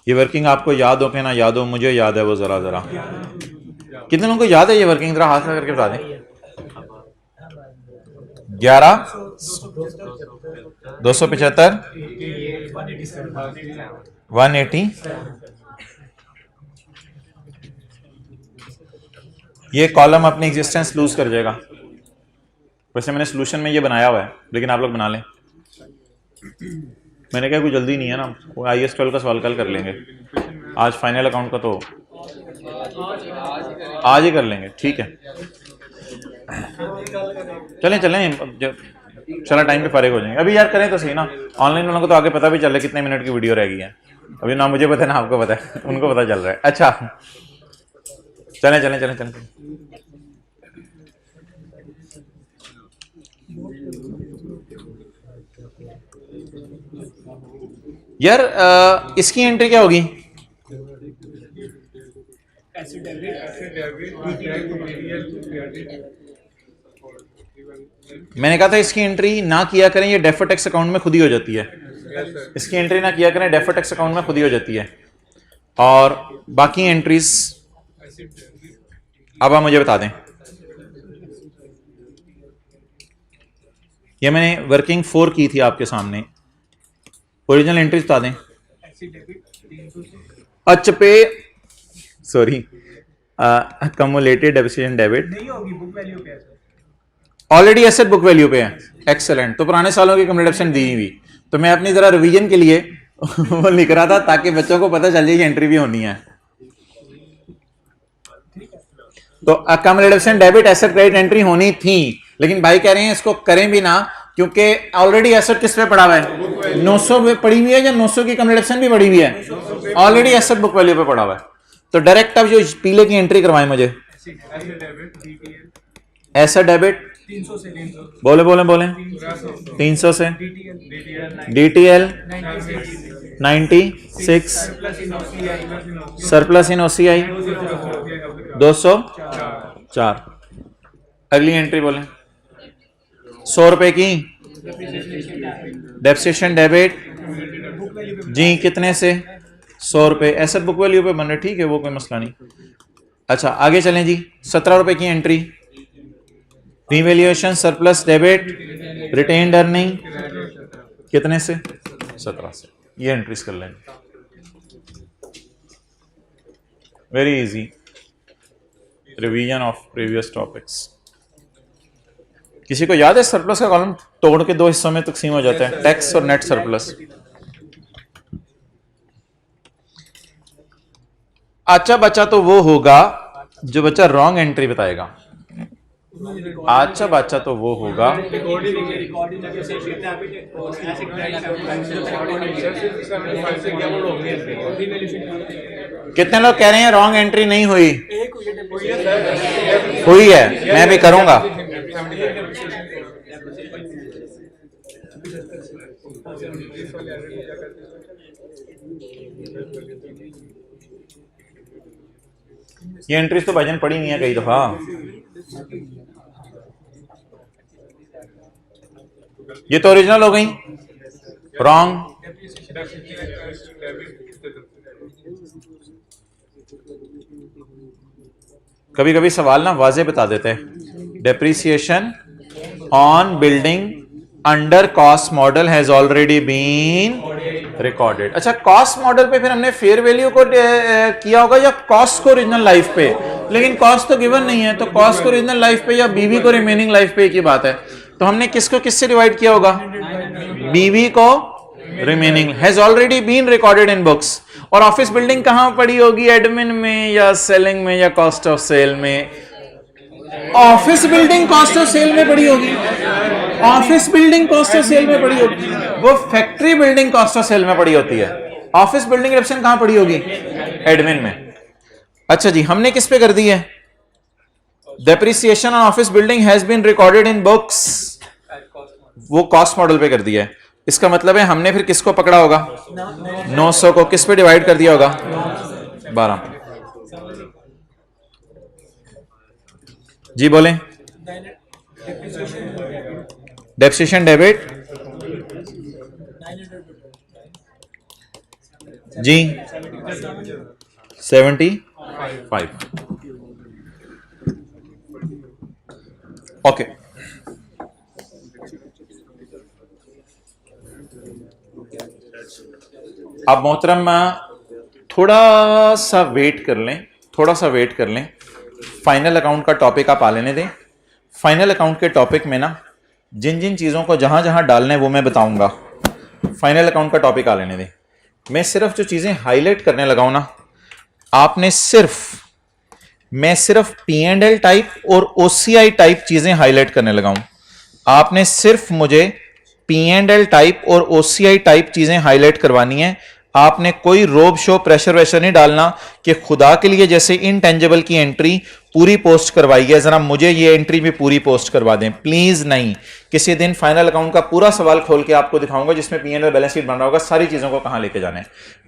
ये वर्किंग आपको याद हो कि ना याद हो, मुझे याद है वो जरा जरा। कितने लोगों को याद है ये वर्किंग, जरा हाथ करके बता दें। 11, 275, 180, ये कॉलम अपनी एग्जिस्टेंस लूज कर जाएगा। वैसे मैंने सोल्यूशन में ये बनाया हुआ है, लेकिन आप लोग बना लें। मैंने कहा कोई जल्दी नहीं है ना, IAS 12 का सवाल कल कर लेंगे, आज फाइनल अकाउंट का तो आज ही कर लेंगे, ठीक है। चलें चला टाइम पे फारिग हो जाएंगे। अभी यार करें तो सही ना, ऑनलाइन वालों को तो आगे पता भी चल रहा है कितने मिनट की वीडियो रह गई है। अभी ना मुझे पता है ना आपको पता है, उनको पता चल रहा है। अच्छा चलें। यार इसकी एंट्री क्या होगी? मैंने कहा था इसकी एंट्री ना किया करें, ये डेफर्ड टैक्स अकाउंट में खुद ही हो जाती है। इसकी एंट्री ना किया करें, डेफर्ड टैक्स अकाउंट में खुद ही हो जाती है। और बाकी एंट्रीज अब आप मुझे बता दें। ये मैंने वर्किंग 4 की थी आपके सामने, ओरिजिनल एंट्रीज बता दें। अच्छा पे सॉरी कम्युलेटेड डेप्रिसिएशन डेबिट नहीं होगी, बुक वैल्यू पे है ऑलरेडी एसेट बुक वैल्यू पे है। एक्सेलेंट, तो पुराने सालों की कम्युलेशन दी हुई, तो मैं अपनी जरा रिवीजन के लिए वो लिख रहा था ताकि बच्चों को पता चल जाए कि एंट्री भी होनी है। तो कम्युलेशन डेबिट एसेट क्रेडिट एंट्री होनी थी, लेकिन भाई कह रहे हैं इसको करें भी ना, क्योंकि ऑलरेडी एसेट किस पे पड़ा हुआ है? 900 पे पड़ी हुई है, या 900 की कम्युलेशन भी पड़ी हुई है? ऑलरेडी एसेट बुक वैल्यू पे पड़ा हुआ है। तो डायरेक्ट अब जो पीले की एंट्री करवाएं मुझे। एसेट डेबिट 300 से बोले 300 से DTL 96 सरप्लस इन OCI 204। अगली एंट्री बोले 100 रुपए की डेप्रिसिएशन डेबिट जी, कितने से? 100 रुपए एसेट बुक वैल्यू पे बन रहे, ठीक है, वो कोई मसला नहीं। अच्छा आगे चलें जी। 17 रुपए की entry revaluation surplus debit retained earning कितने से? 17 से। ये एंट्रीज कर लेंगे, very easy revision of previous topics. किसी को याद है सरप्लस का कॉलम तोड़ के 2 हिस्सों में तकसीम हो जाता है, टैक्स और नेट सरप्लस। अच्छा बच्चा तो वो होगा जो बच्चा रॉन्ग एंट्री बताएगा। अच्छा बच्चा तो वो होगा कितने लोग कह रहे हैं रॉन्ग एंट्री नहीं हुई? हुई है, मैं भी करूंगा। ये एंट्रीज तो भाईजान पड़ी नहीं है कई दफा। ये तो ओरिजिनल हो गई, रॉन्ग। कभी कभी सवाल ना वाजे बता देते हैं। Depreciation on building under cost model has already been recorded. अच्छा कॉस्ट मॉडल पे फिर हमने फेयर वैल्यू को किया होगा या कॉस्ट को ओरिजिनल लाइफ पे? लेकिन कॉस्ट तो गिवन नहीं है, तो कॉस्ट को ओरिजिनल लाइफ पे या बीवी को रिमेनिंग लाइफ पे की बात है। तो हमने किसको किससे डिवाइड किया होगा? बीवी को remaining has already been recorded in books. और ऑफिस बिल्डिंग कहां पड़ी होगी? एडमिन में या सेलिंग में या कॉस्ट ऑफ सेल में? Office building cost of sale में पड़ी होगी। Office building cost of sale में पड़ी होगी, वो factory building cost of sale में पड़ी होती है। ऑफिस बिल्डिंग डिप्रेशिएशन कहां पड़ी होगी? एडमिन में। अच्छा जी, हमने किस पे कर दी है? Depreciation on office building has been recorded in books, वो कॉस्ट मॉडल पे कर दिया है। इसका मतलब है हमने फिर किसको पकड़ा होगा? 900 को किस पे डिवाइड कर दिया होगा? 12। जी बोलें। डेप्रिसिएशन डेबिट जी 75। ओके, अब मोहतरम थोड़ा सा वेट कर लें, थोड़ा सा वेट कर लें। फाइनल अकाउंट का टॉपिक आप आ लेने दें। फाइनल अकाउंट के टॉपिक में ना जिन जिन चीज़ों को जहां जहां डालना है वो मैं बताऊंगा। फाइनल अकाउंट का टॉपिक आ लेने दें। मैं सिर्फ जो चीज़ें हाईलाइट करने लगा हूं ना, आपने मैं सिर्फ P&L टाइप और OCI टाइप चीज़ें हाईलाइट करने लगा हूं। आपने सिर्फ मुझे P&L टाइप और OCI टाइप चीज़ें हाईलाइट करवानी है। आपने कोई रोब शो प्रेशर वैशर नहीं डालना कि खुदा के लिए जैसे इनटेंजिबल की एंट्री पूरी पोस्ट करवाई है, जरा मुझे ये एंट्री भी पूरी पोस्ट करवा दें प्लीज। नहीं, किसी दिन फाइनल अकाउंट का पूरा सवाल खोल के आपको दिखाऊंगा जिसमें P&L बैलेंस शीट बन रहा होगा, सारी चीजों को कहां लेके जाना है।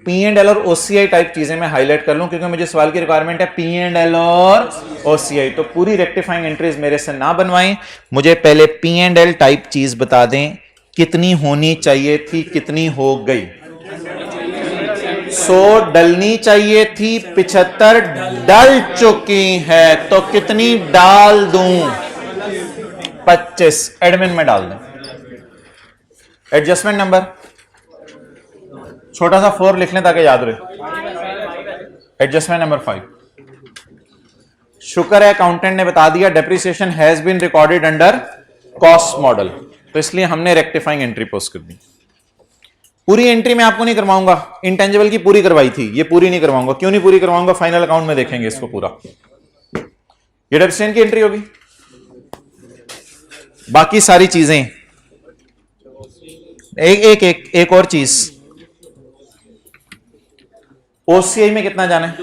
P&L और OCI टाइप चीजें मैं हाईलाइट कर लूं क्योंकि मुझे सवाल की रिक्वायरमेंट है P&L और OCI। तो पूरी रेक्टिफाइंग एंट्रीज मेरे से ना बनवाएं, मुझे पहले P&L टाइप चीज बता दें कितनी होनी चाहिए थी, कितनी हो गई। 100 डलनी चाहिए थी, 75 डल चुकी है, तो कितनी डाल दूं? 25 एडमिन में डाल दूं। एडजस्टमेंट नंबर छोटा सा 4 लिख लें ताकि याद रहे। Adjustment number 5। शुक्र है अकाउंटेंट ने बता दिया depreciation has been recorded under cost model, तो इसलिए हमने रेक्टिफाइंग एंट्री पोस्ट कर दी। पूरी एंट्री मैं आपको नहीं करवाऊंगा, इंटेंजिबल की पूरी करवाई थी, ये पूरी नहीं करवाऊंगा। क्यों नहीं पूरी करवाऊंगा? फाइनल अकाउंट में देखेंगे इसको पूरा। ये डेप्रिसिएशन की एंट्री होगी, बाकी सारी चीजें एक और चीज, OCI में कितना जाना है?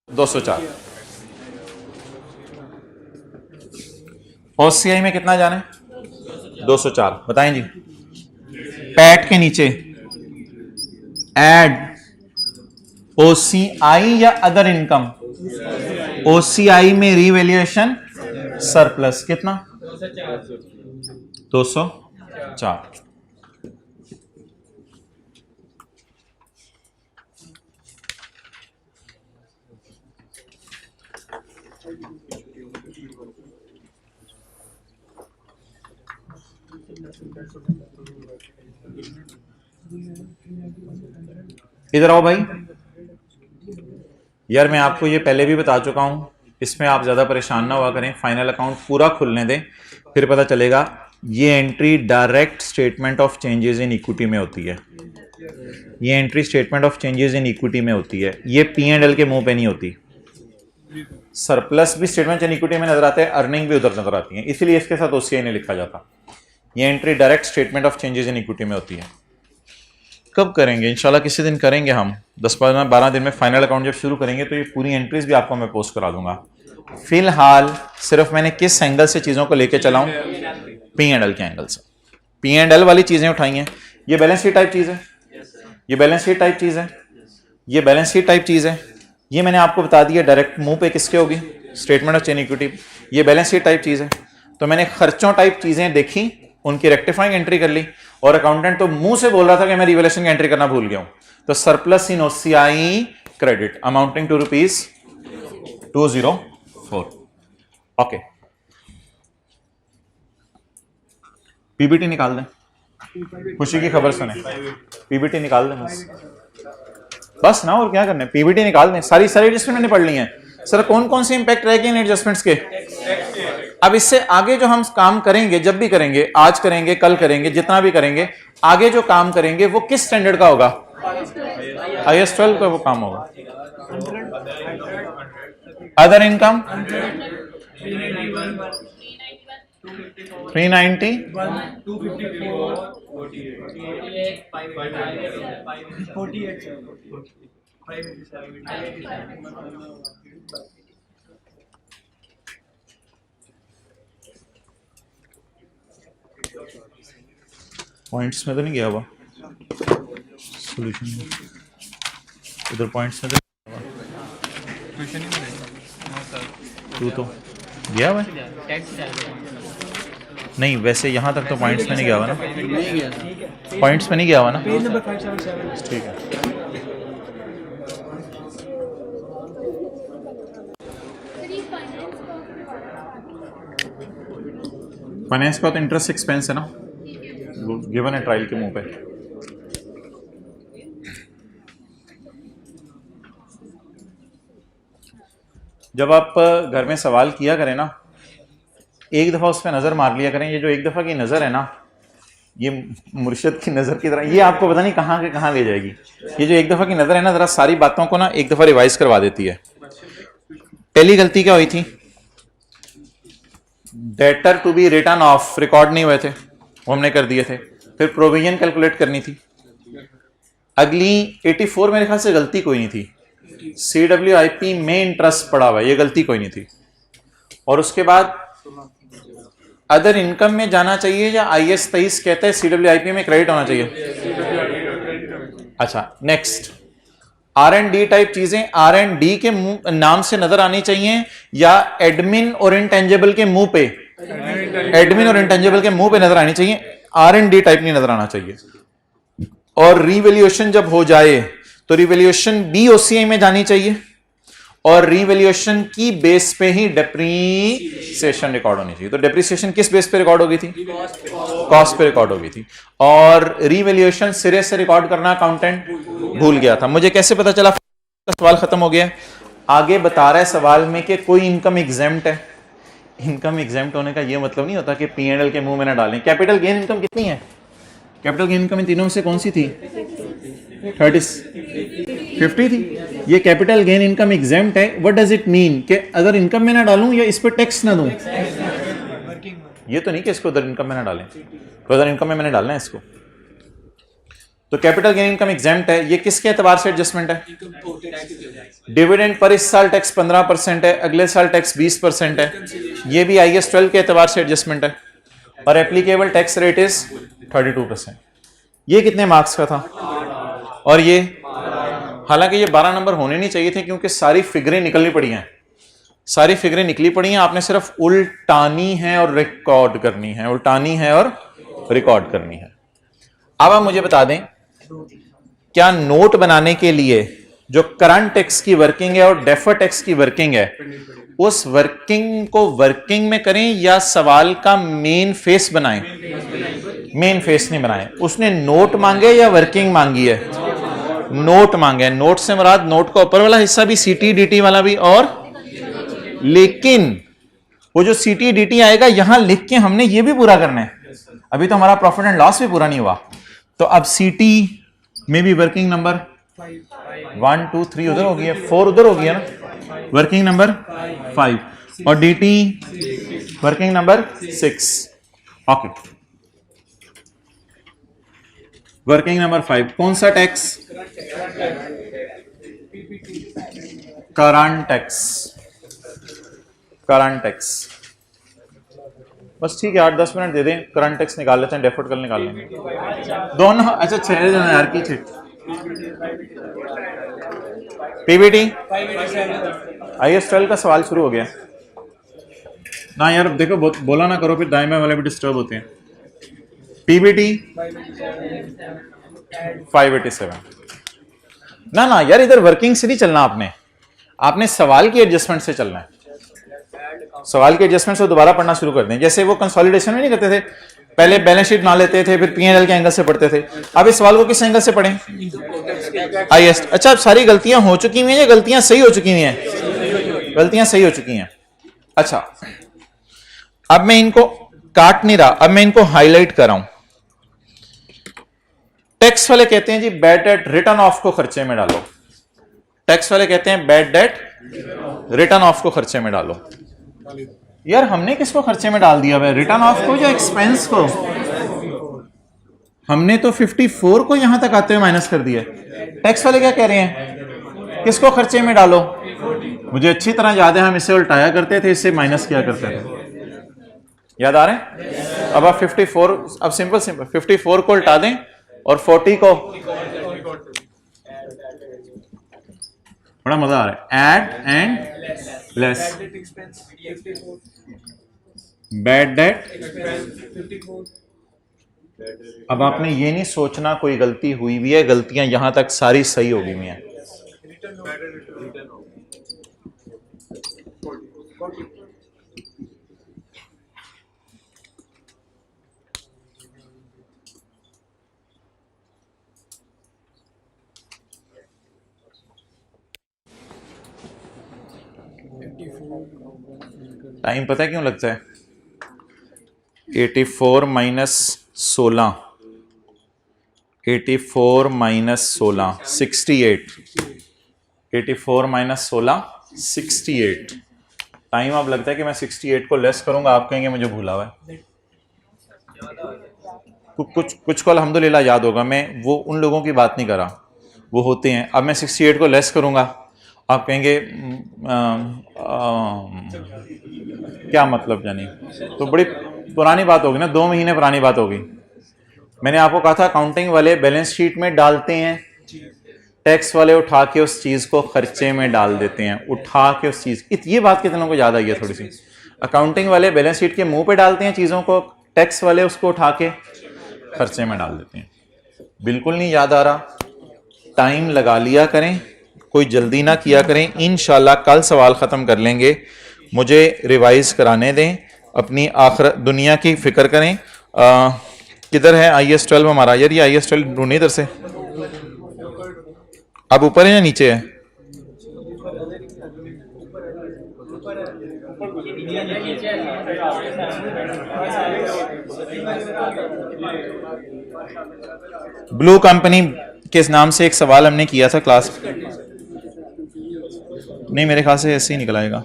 204। OCI में कितना जाना है? 204। बताएं जी। पैट के नीचे एड OCI या अदर इनकम। OCI में रीवैल्यूएशन सरप्लस कितना? 204। इधर आओ भाई। यार मैं आपको ये पहले भी बता चुका हूं, इसमें आप ज्यादा परेशान ना हुआ करें। फाइनल अकाउंट पूरा खुलने दें, फिर पता चलेगा। ये entry direct statement of changes in equity में होती है। ये entry statement of changes in equity में होती है, ये P&L के मुंह पे नहीं होती। सरप्लस भी स्टेटमेंट इन इक्विटी में नजर आता है, अर्निंग भी उधर नजर आती है, इसलिए इसके साथ OCI नहीं लिखा जाता। ये entry direct statement of changes in equity में होती है। कब करेंगे? इंशाल्लाह किसी दिन करेंगे हम, 10-12 दिन में फाइनल अकाउंट जब शुरू करेंगे तो ये पूरी एंट्रीज भी आपको मैं पोस्ट करा दूंगा। फिलहाल सिर्फ मैंने किस एंगल से चीज़ों को लेके चला हूं? P&L के एंगल से। P&L वाली चीज़ें उठाई हैं। ये बैलेंस शीट टाइप चीज़ है, ये बैलेंस शीट टाइप चीज़ है, ये बैलेंस शीट टाइप चीज़ है। ये मैंने आपको बता दिया डायरेक्ट मुंह पे किसके होगी? Statement of chain equity. ये बैलेंस शीट टाइप चीज़ है। तो मैंने खर्चों टाइप चीज़ें देखी, उनकी रेक्टिफाइंग एंट्री कर ली, और अकाउंटेंट तो मुंह से बोल रहा था कि मैं रिवैल्यूएशन की एंट्री करना भूल गया हूं। तो surplus in OCI credit amounting to ₹204। Okay, PBT निकाल दें, खुशी की खबर सुने। PBT निकाल दें बस ना, और क्या करना है? PBT निकाल दें। सारी एडजस्टमेंट मैंने पढ़ ली हैं। सर कौन कौन से इंपैक्ट रहेंगे इन एडजस्टमेंट्स के? अब इससे आगे जो हम काम करेंगे, जब भी करेंगे, आज करेंगे, कल करेंगे, जितना भी करेंगे, आगे जो काम करेंगे वो किस स्टैंडर्ड का होगा? IAS 12 का वो काम होगा। अदर इनकम 390 पॉइंट्स में तो नहीं गया हुआ सॉल्यूशन इधर पॉइंट्स में तो क्वेश्चन ही नहीं तू तो गया हुआ है? नहीं वैसे यहाँ तक तो पॉइंट्स में नहीं गया हुआ ना, पॉइंट्स में नहीं गया हुआ ना, पेज नंबर 577 ठीक है। फाइनेंस का तो इंटरेस्ट एक्सपेंस है ना, गिवन है ट्रायल के मुंह पे। जब आप घर में सवाल किया करें ना, एक दफ़ा उस पर नज़र मार लिया करें। ये जो एक दफ़ा की नज़र है ना, ये मुर्शिद की नज़र की तरह, ये आपको पता नहीं कहाँ के कहाँ ले जाएगी। ये जो एक दफ़ा की नज़र है ना, ज़रा सारी बातों को ना एक दफ़ा रिवाइज करवा देती है। पहली गलती क्या हुई थी? Debtor to be written off record नहीं हुए थे, वो हमने कर दिए थे। फिर प्रोविजन कैलकुलेट करनी थी। अगली 84 मेरे ख्याल से गलती कोई नहीं थी, CWIP में इंटरेस्ट पड़ा हुआ है, ये गलती कोई नहीं थी। और उसके बाद अदर इनकम में जाना चाहिए या IS 23 कहता है CWIP में क्रेडिट होना चाहिए। अच्छा, नेक्स्ट R&D टाइप चीजें R&D के मुंह नाम से नजर आनी चाहिए या एडमिन और इंटेंजिबल के मुंह पे, एडमिन और इंटेंजिबल के मुंह पे नजर आनी चाहिए, R&D टाइप नहीं नजर आना चाहिए। और रिवैल्यूएशन जब हो जाए तो रिवैल्यूएशन BOCI में जानी चाहिए और रिवैल्यूएशन की बेस पे ही डेप्रीसिएशन रिकॉर्ड होनी चाहिए। तो डेप्रीसिएशन किस बेस पे रिकॉर्ड होगी थी? कॉस्ट पे रिकॉर्ड होगी थी। और रिवैल्यूएशन सिरे से रिकॉर्ड करना अकाउंटेंट भूल गया था। मुझे कैसे पता चला? सवाल खत्म हो गया। आगे बता रहा है सवाल में कि कोई इनकम एग्जेम्प्ट है। इनकम एग्जेम्प्ट होने का यह मतलब नहीं होता कि P&L के मुंह में ना डालें। कैपिटल गेन इनकम कितनी है? कैपिटल गेन इनकम इन तीनों में से कौन सी थी? 50 थी। ये कैपिटल गेन इनकम एग्जेम्प्ट है। व्हाट डज इट मीन कि अगर इनकम में ना डालूं या इस पर टैक्स ना दूं? ये तो नहीं कि इसको अदर इनकम में ना डालें, तो अदर इनकम में मैंने डालना है इसको। तो कैपिटल गेन इनकम एग्जेम्प्ट है। ये किसके एतबार से एडजस्टमेंट है? डिविडेंड पर इस साल टैक्स 15% है, अगले साल टैक्स 20% है। ये भी IS 12 के एतबार से एडजस्टमेंट है और एप्लीकेबल टैक्स रेट इज 32%। ये कितने मार्क्स का था? और ये हालांकि ये 12 नंबर होने नहीं चाहिए थे क्योंकि सारी फिगरें निकलनी पड़ी हैं, सारी फिगरें निकली पड़ी हैं। आपने सिर्फ उल्टानी है और रिकॉर्ड करनी है, उल्टानी है और रिकॉर्ड करनी है। अब आप मुझे बता दें, क्या नोट बनाने के लिए जो करंट टैक्स की वर्किंग है और डेफर टैक्स की वर्किंग है, उस वर्किंग को वर्किंग में करें या सवाल का मेन फेस बनाएं? मेन फेस नहीं बनाएं। उसने नोट मांगे या वर्किंग मांगी है? नोट मांगे। नोट से मुराद नोट का ऊपर वाला हिस्सा भी CTDT वाला भी, और लेकिन वो जो CTDT आएगा यहां लिख के हमने ये भी पूरा करना है। अभी तो हमारा प्रॉफिट एंड लॉस भी पूरा नहीं हुआ। तो अब CT में भी वर्किंग नंबर 1 2 3 उधर हो गया, 4 उधर हो गया ना, वर्किंग नंबर 5 और DT working number 6। Okay, working number 5 कौन सा tax? Current tax. Current tax बस ठीक है, 8-10 मिनट दे दें, करंट टैक्स निकाल लेते हैं, डेफर्ड कल निकाल लेंगे दोनों। अच्छा 6 यार की थे। PBT IS 12 का सवाल शुरू हो गया ना यार। देखो बोला ना करो, फिर दाएं बाएं वाले भी डिस्टर्ब होते हैं। PBT 587 ना यार, इधर वर्किंग से नहीं चलना आपने, आपने सवाल की एडजस्टमेंट से चलना है। सवाल के एडजस्टमेंट से दोबारा पढ़ना शुरू कर दें। जैसे वो कंसोलिडेशन में नहीं करते थे, पहले बैलेंस शीट बना लेते थे, फिर P&L के एंगल से पढ़ते थे। अब इस सवाल को किस एंगल से पढ़ें? IS। अच्छा, अब सारी गलतियां हो चुकी हुई हैं या गलतियां सही हो चुकी हुई हैं? गलतियां सही हो चुकी हैं। अच्छा, अब मैं इनको काट नहीं रहा, अब मैं इनको हाईलाइट कर रहा हूं। टैक्स वाले कहते हैं जी बैड डेट रिटर्न ऑफ को खर्चे में डालो। टैक्स वाले कहते हैं बैड डेट रिटर्न ऑफ को खर्चे में डालो। यार हमने किसको खर्चे में डाल दिया? रिटर्न ऑफ को या एक्सपेंस को? हमने तो 54 को यहां तक आते हुए माइनस कर दिया। टैक्स वाले क्या कह रहे हैं? किसको खर्चे में डालो? मुझे अच्छी तरह याद है हम इसे उल्टाया करते थे, इससे माइनस किया करते थे। याद आ रहे हैं? अब आप 54, अब सिंपल 54 को उल्टा दें और 40 को, बड़ा मजा आ रहा है। Add and less, bad debt. अब आपने ये नहीं सोचना कोई गलती हुई भी है, गलतियां यहां तक सारी सही होगी मियां। टाइम पता है क्यों लगता है? 84 माइनस 16, 84 माइनस 16 68, 84 माइनस 16 68। टाइम अब लगता है कि मैं 68 को लेस करूंगा, आप कहेंगे मुझे भूला हुआ है। कुछ को अल्हम्दुलिल्लाह याद होगा, मैं वो उन लोगों की बात नहीं कर रहा, वो होते हैं। अब मैं 68 को लेस करूंगा, आप कहेंगे क्या मतलब जानी, तो बड़ी पुरानी बात होगी ना, 2 महीने पुरानी बात होगी। मैंने आपको कहा था अकाउंटिंग वाले बैलेंस शीट में डालते हैं, टैक्स वाले उठा के उस चीज को खर्चे में डाल देते हैं, उठा के उस चीज, ये बात कितने लोगों को याद आई है थोड़ी सी? अकाउंटिंग वाले बैलेंस शीट के मुंह पे डालते हैं चीजों को, टैक्स वाले उसको उठा के खर्चे में डाल देते हैं। बिल्कुल नहीं याद आ रहा, टाइम लगा लिया करें, कोई जल्दी ना किया करें। इंशाल्लाह कल सवाल ख़त्म कर लेंगे, मुझे रिवाइज कराने दें, अपनी आखिर दुनिया की फिक्र करें। किधर है IS 12 हमारा? यार ये IS 12 ढूंढे इधर से। अब ऊपर है या नीचे है? ब्लू कंपनी के नाम से एक सवाल हमने किया था क्लास, नहीं मेरे ख्याल से ऐसे ही निकल आएगा।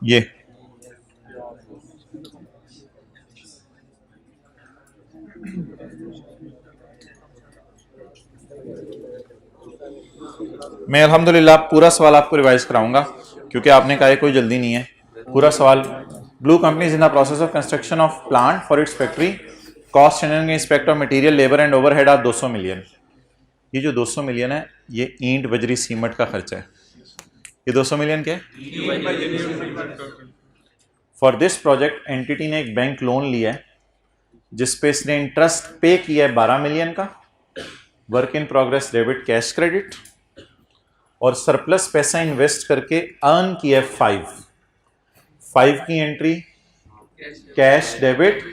ये मैं अल्हम्दुलिल्लाह पूरा सवाल आपको रिवाइज कराऊंगा, क्योंकि आपने कहा कोई जल्दी नहीं है। पूरा सवाल, blue company is in the process of construction of plant for its factory, cost and inspect of material labour and overhead of 200 million. ये जो 200 मिलियन है ये ईंट बजरी सीमेंट का खर्चा है। ये 200 मिलियन क्या है? फॉर दिस प्रोजेक्ट एंटिटी ने एक बैंक लोन लिया है जिसपे इसने इंटरेस्ट पे किया है 12 मिलियन का, work in progress debit cash credit, और सरप्लस पैसा इन्वेस्ट करके अर्न किया है 5 की entry cash debit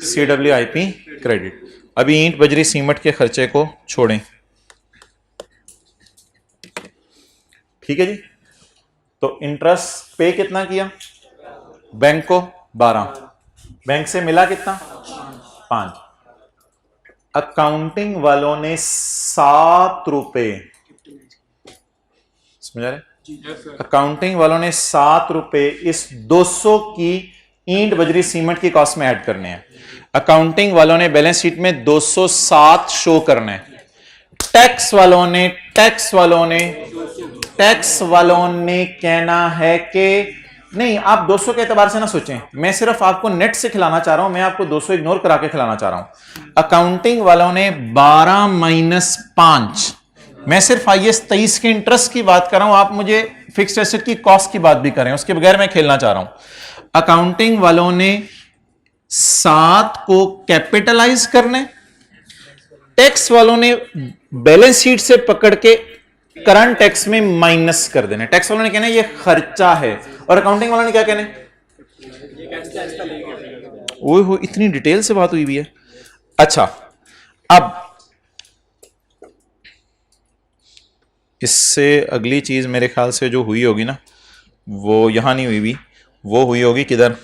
CWIP credit. अभी ईंट बजरी सीमेंट के खर्चे को छोड़ें, ठीक है जी। तो इंटरेस्ट पे कितना किया बैंक को? 12, बैंक से मिला कितना? 5। अकाउंटिंग वालों ने 7 रुपए, समझ रहे? अकाउंटिंग वालों ने 7 रुपए इस 200 की ईंट बजरी सीमेंट की कॉस्ट में ऐड करने हैं। अकाउंटिंग वालों ने बैलेंस शीट में 207 शो करना है। टैक्स वालों ने कहना है कि नहीं, आप 200 के एतबार से ना सोचें, मैं सिर्फ आपको नेट से खिलाना चाह रहा हूं, मैं आपको 200 इग्नोर करा के खिलाना चाह रहा हूं। अकाउंटिंग वालों ने 12 माइनस 5, मैं सिर्फ IS 23 के इंटरेस्ट की बात कर रहा हूं, आप मुझे फिक्स्ड एसेट की कॉस्ट की बात भी करें, उसके बगैर मैं खेलना चाह रहा हूं। अकाउंटिंग वालों ने 7 को कैपिटलाइज करने, टैक्स वालों ने बैलेंस शीट से पकड़ के करंट टैक्स में माइनस कर देना। टैक्स वालों ने कहना ये खर्चा है, और अकाउंटिंग वालों ने क्या कहना? ओए हो, इतनी डिटेल से बात हुई हुई है। अच्छा, अब इससे अगली चीज मेरे ख्याल से जो हुई होगी ना, वो यहां नहीं हुई हुई, वो हुई होगी किधर?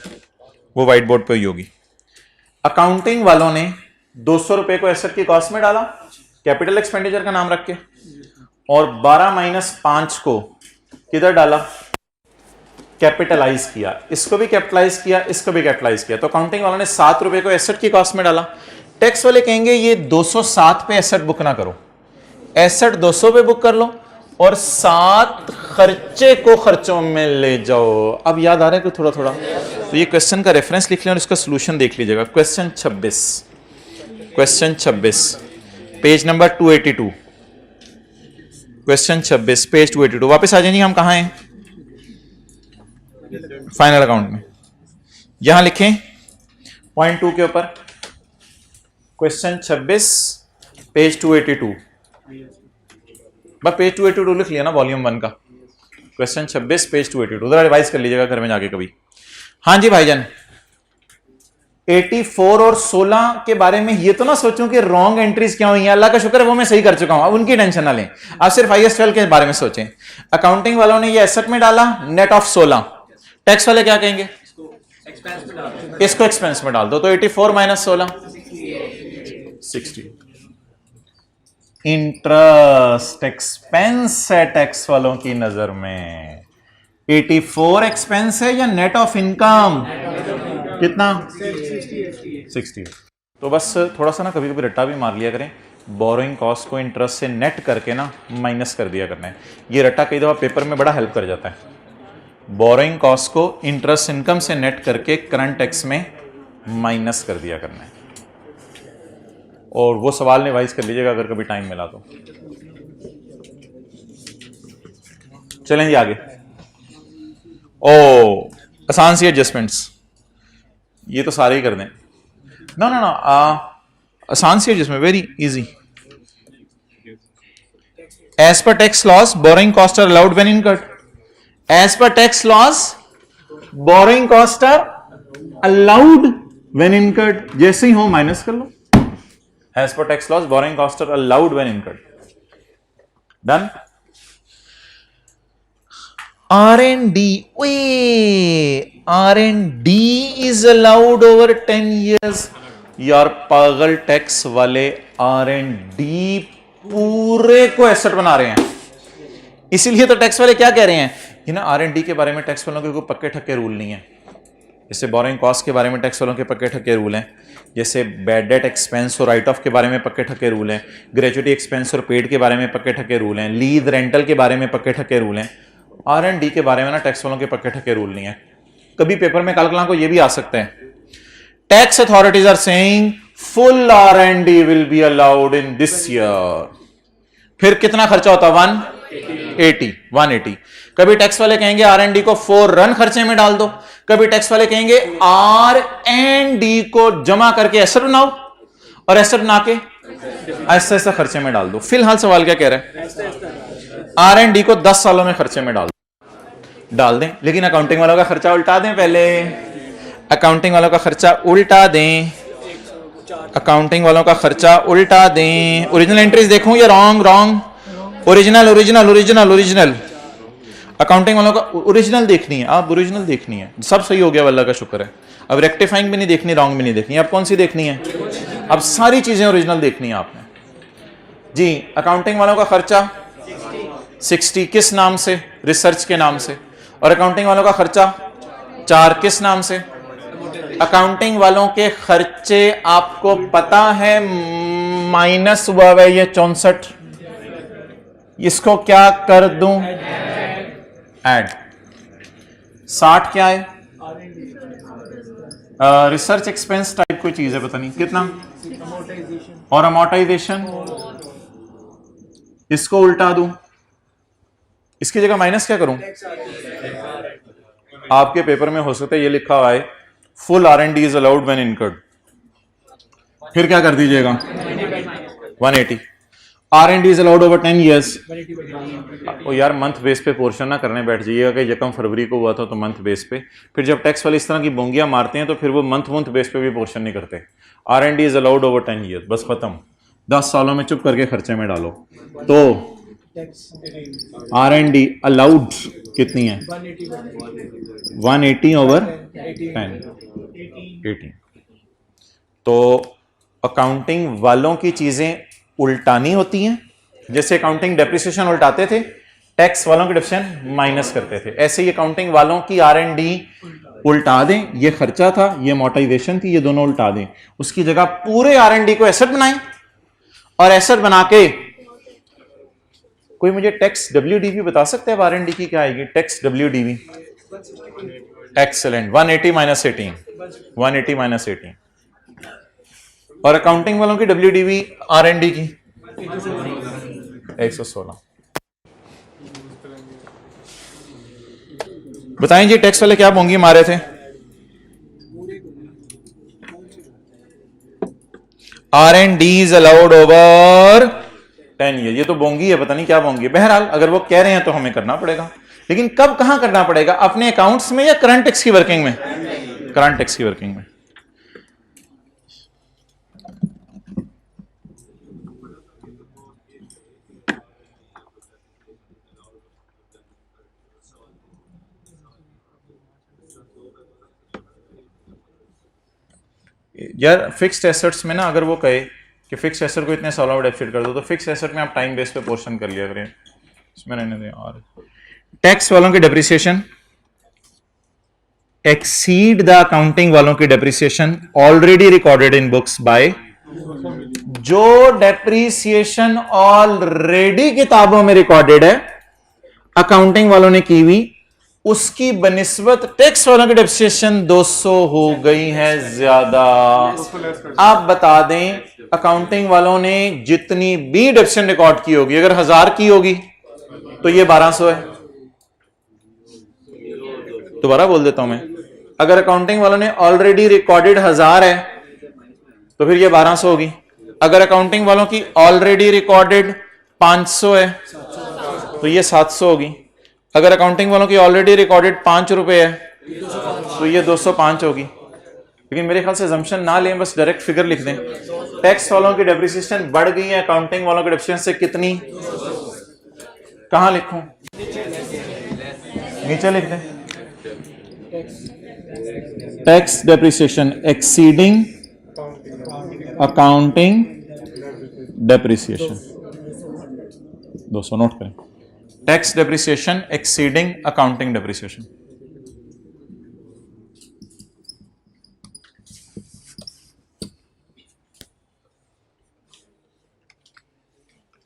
वो व्हाइट बोर्ड पे हुई होगी। अकाउंटिंग वालों ने 200 रुपए को एसेट की कॉस्ट में डाला कैपिटल एक्सपेंडिचर का नाम रख के, और 12 माइनस 5 को किधर डाला, कैपिटलाइज किया। इसको भी कैपिटलाइज किया, इसको भी कैपिटलाइज किया। तो अकाउंटिंग वालों ने 7 रुपए को एसेट की कॉस्ट में डाला। टैक्स वाले कहेंगे ये 207 पे एसेट बुक ना करो, एसेट 200 पे बुक कर लो और 7 खर्चे को खर्चों में ले जाओ। अब याद आ रहा है कि थोड़ा थोड़ा, तो ये क्वेश्चन का रेफरेंस लिख लें और इसका सॉल्यूशन देख लीजिएगा। Question 26 page number 282, question 26 page 282। वापस आ जाएंगे, हम कहां हैं, फाइनल अकाउंट में। यहां लिखें पॉइंट 2 के ऊपर, क्वेश्चन 26 पेज 282, बस पेज 282 लिख लिया ना वॉल्यूम 1 का। क्वेश्चन 26 पेज 282, उधर रिवाइज कर लीजिएगा घर में जाके कभी। हाँ जी भाईजान, 84 और 16 के बारे में ये तो ना सोचूं कि रॉन्ग एंट्रीज क्या हुई हैं, अल्लाह का शुक्र है वो मैं सही कर चुका हूं, अब उनकी टेंशन ना लें, आप सिर्फ IS12 के बारे में सोचें। अकाउंटिंग वालों ने ये एसेट में डाला, नेट ऑफ 16, टैक्स वाले क्या कहेंगे, इसको एक्सपेंस में डाल दो, तो 84 माइनस 16 60। इंटरेस्ट एक्सपेंस है टैक्स वालों की नजर में। 84 एक्सपेंस है या नेट ऑफ इनकम, कितना 60। तो बस थोड़ा सा ना कभी कभी रट्टा भी मार लिया करें, बोरोइंग कॉस्ट को इंटरेस्ट से नेट करके ना माइनस कर दिया करना है। ये रट्टा कई दफा पेपर में बड़ा हेल्प कर जाता है। बोरोइंग कॉस्ट को इंटरेस्ट इनकम से नेट करके करंट टैक्स में माइनस कर दिया करना है। और वो सवाल रिवाइज कर लीजिएगा अगर कभी टाइम मिला तो। चलें जी आगे। ओ आसान सी एडजस्टमेंट्स, ये तो सारे ही कर दें। नो नो नो, आसान सी एडजस्टमेंट, वेरी इजी। एज पर tax laws borrowing cost are allowed when incurred. As पर tax laws borrowing cost are allowed when incurred, जैसे ही हो माइनस कर लो। एज पर tax laws borrowing cost are allowed when incurred, done. R&D, R&D is allowed over 10 years। यार पागल tax वाले R&D पूरे को एसेट बना रहे हैं, इसीलिए तो टैक्स वाले क्या कह रहे हैं, ये ना R&D के बारे में टैक्स वालों के कोई पक्के ठक्के रूल नहीं है। जैसे बोरोइंग कॉस्ट के बारे में टैक्स वालों के पक्के ठक्के रूल हैं, जैसे बैड डेट एक्सपेंस और राइट ऑफ के बारे में पक्के ठक्के रूल हैं, ग्रेजुएटी एक्सपेंस और पेड के बारे में पक्के ठक्के रूल हैं, लीज रेंटल के बारे में पक्के ठक्के रूल हैं। R&D के बारे में ना टैक्स वालों के पक्के ठक्के रूल नहीं है। कभी पेपर में कल को ये भी आ सकते हैं, tax authorities are saying full R&D will be allowed in this year. फिर कितना खर्चा होता, 180। कभी टैक्स वाले कहेंगे R&D को फौरन खर्चे में डाल दो, कभी टैक्स वाले कहेंगे R&D को जमा करके एसेट बनाओ और एसेट बना के ऐसा ऐसा खर्चे में डाल दो। फिलहाल सवाल क्या कह रहा है, R&D को 10 सालों में खर्चे में डाल दें, लेकिन अकाउंटिंग वालों का खर्चा उल्टा दें। पहले अकाउंटिंग वालों का खर्चा उल्टा दें, अकाउंटिंग वालों का खर्चा उल्टा दें। ओरिजिनल एंट्रीज देखूं या रॉन्ग, ओरिजिनल। अकाउंटिंग वालों का ओरिजिनल देखनी है, आप ओरिजिनल देखनी है। सब सही हो गया, अल्लाह का शुक्र है। अब रेक्टिफाइंग भी नहीं देखनी, रॉन्ग भी नहीं देखनी, अब कौन सी देखनी है, अब सारी चीजें ओरिजिनल देखनी है आपने जी। अकाउंटिंग वालों का खर्चा 60 किस नाम से, रिसर्च के नाम से, और अकाउंटिंग वालों का खर्चा 4 किस नाम से। अकाउंटिंग वालों के खर्चे आपको पता है माइनस हुआ है ये 64, इसको क्या कर दूं, ऐड। 60 क्या है, रिसर्च एक्सपेंस टाइप कोई चीज है, पता नहीं कितना, और अमोर्टाइजेशन, इसको उल्टा दूं, इसकी जगह माइनस क्या करूं। आपके पेपर में हो सकता है ये लिखा हुआ है full R&D is allowed when incurred, फिर क्या कर दीजिएगा 180। R&D is allowed over 10 years। ओ यार मंथ बेस पे पोर्शन ना करने बैठ जाइएगा कि यकम फरवरी को हुआ था तो मंथ बेस पे, फिर जब टैक्स वाले इस तरह की बोंगियां मारते हैं तो फिर वो मंथ बेस पे भी पोर्शन नहीं करते। R&D is allowed over 10 years, बस खत्म। 10 सालों में चुप करके खर्चे में डालो। तो R&D अलाउड कितनी है, 180 ओवर 10, 18। तो अकाउंटिंग वालों की चीजें उल्टानी होती हैं, जैसे अकाउंटिंग डेप्रिसिएशन उल्टाते थे, टैक्स वालों की डेप्रिसिएशन माइनस करते थे, ऐसे ही अकाउंटिंग वालों की R&D उल्टा दें। ये खर्चा था, ये मोटाइजेशन थी, ये दोनों उल्टा दें, उसकी जगह पूरे R&D को एसेट बनाएं और एसेट बना के कोई मुझे टैक्स WDV बता सकते हैं अब R&D की क्या आएगी? Tax WDV excellent 180 minus 18 180 minus 18 और अकाउंटिंग वालों की WDV R&D की 116। बताएं जी टैक्स वाले क्या बोंगी मारे थे? R&D is allowed over 10 year. ये तो बोंगी है, पता नहीं क्या बोंगी है। बहरहाल अगर वो कह रहे हैं तो हमें करना पड़ेगा, लेकिन कब कहां करना पड़ेगा? अपने अकाउंट्स में या करंट टैक्स की वर्किंग में? करंट टैक्स की वर्किंग में। यार फिक्स्ड एसेट्स में ना अगर वो कहे कि फिक्स्ड एसेट को इतने सालों में डेप्रिसिएट कर दो, तो फिक्स्ड एसेट में आप टाइम बेस पे पोर्शन कर लिया करें, इसमें रहने दें। और टैक्स वालों की डेप्रिसिएशन एक्सीड द अकाउंटिंग वालों की depreciation already recorded in books by, जो डेप्रिसिएशन ऑलरेडी किताबों में रिकॉर्डेड है अकाउंटिंग वालों ने की हुई, उसकी बनिस्बत टैक्स वालों की डेप्रिसिएशन 200 हो गई है ज्यादा। आप बता दें अकाउंटिंग वालों ने जितनी भी डेप्रिसिएशन रिकॉर्ड की होगी, अगर 1000 की होगी तो ये 1200 है। दोबारा बोल देता हूं मैं, अगर अकाउंटिंग वालों ने ऑलरेडी रिकॉर्डेड 1000 है तो फिर ये 1200 होगी। अगर अकाउंटिंग वालों की ऑलरेडी रिकॉर्डेड 500 है तो ये 700 होगी। अगर अकाउंटिंग वालों की ऑलरेडी रिकॉर्डेड 5 रुपए है तो ये 205 होगी। लेकिन मेरे ख्याल से assumption ना लें, बस डायरेक्ट फिगर लिख दें। टैक्स वालों की डेप्रिसिएशन बढ़ गई है अकाउंटिंग वालों की डेप्रिसिएशन से कितनी? कहां लिखूं? नीचे लिख दें, tax depreciation exceeding accounting depreciation 200 note करें। Tax depreciation exceeding accounting depreciation.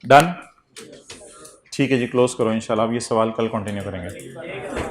Done? ठीक है जी, क्लोज करो। इंशाल्लाह अब ये सवाल कल कंटिन्यू करेंगे।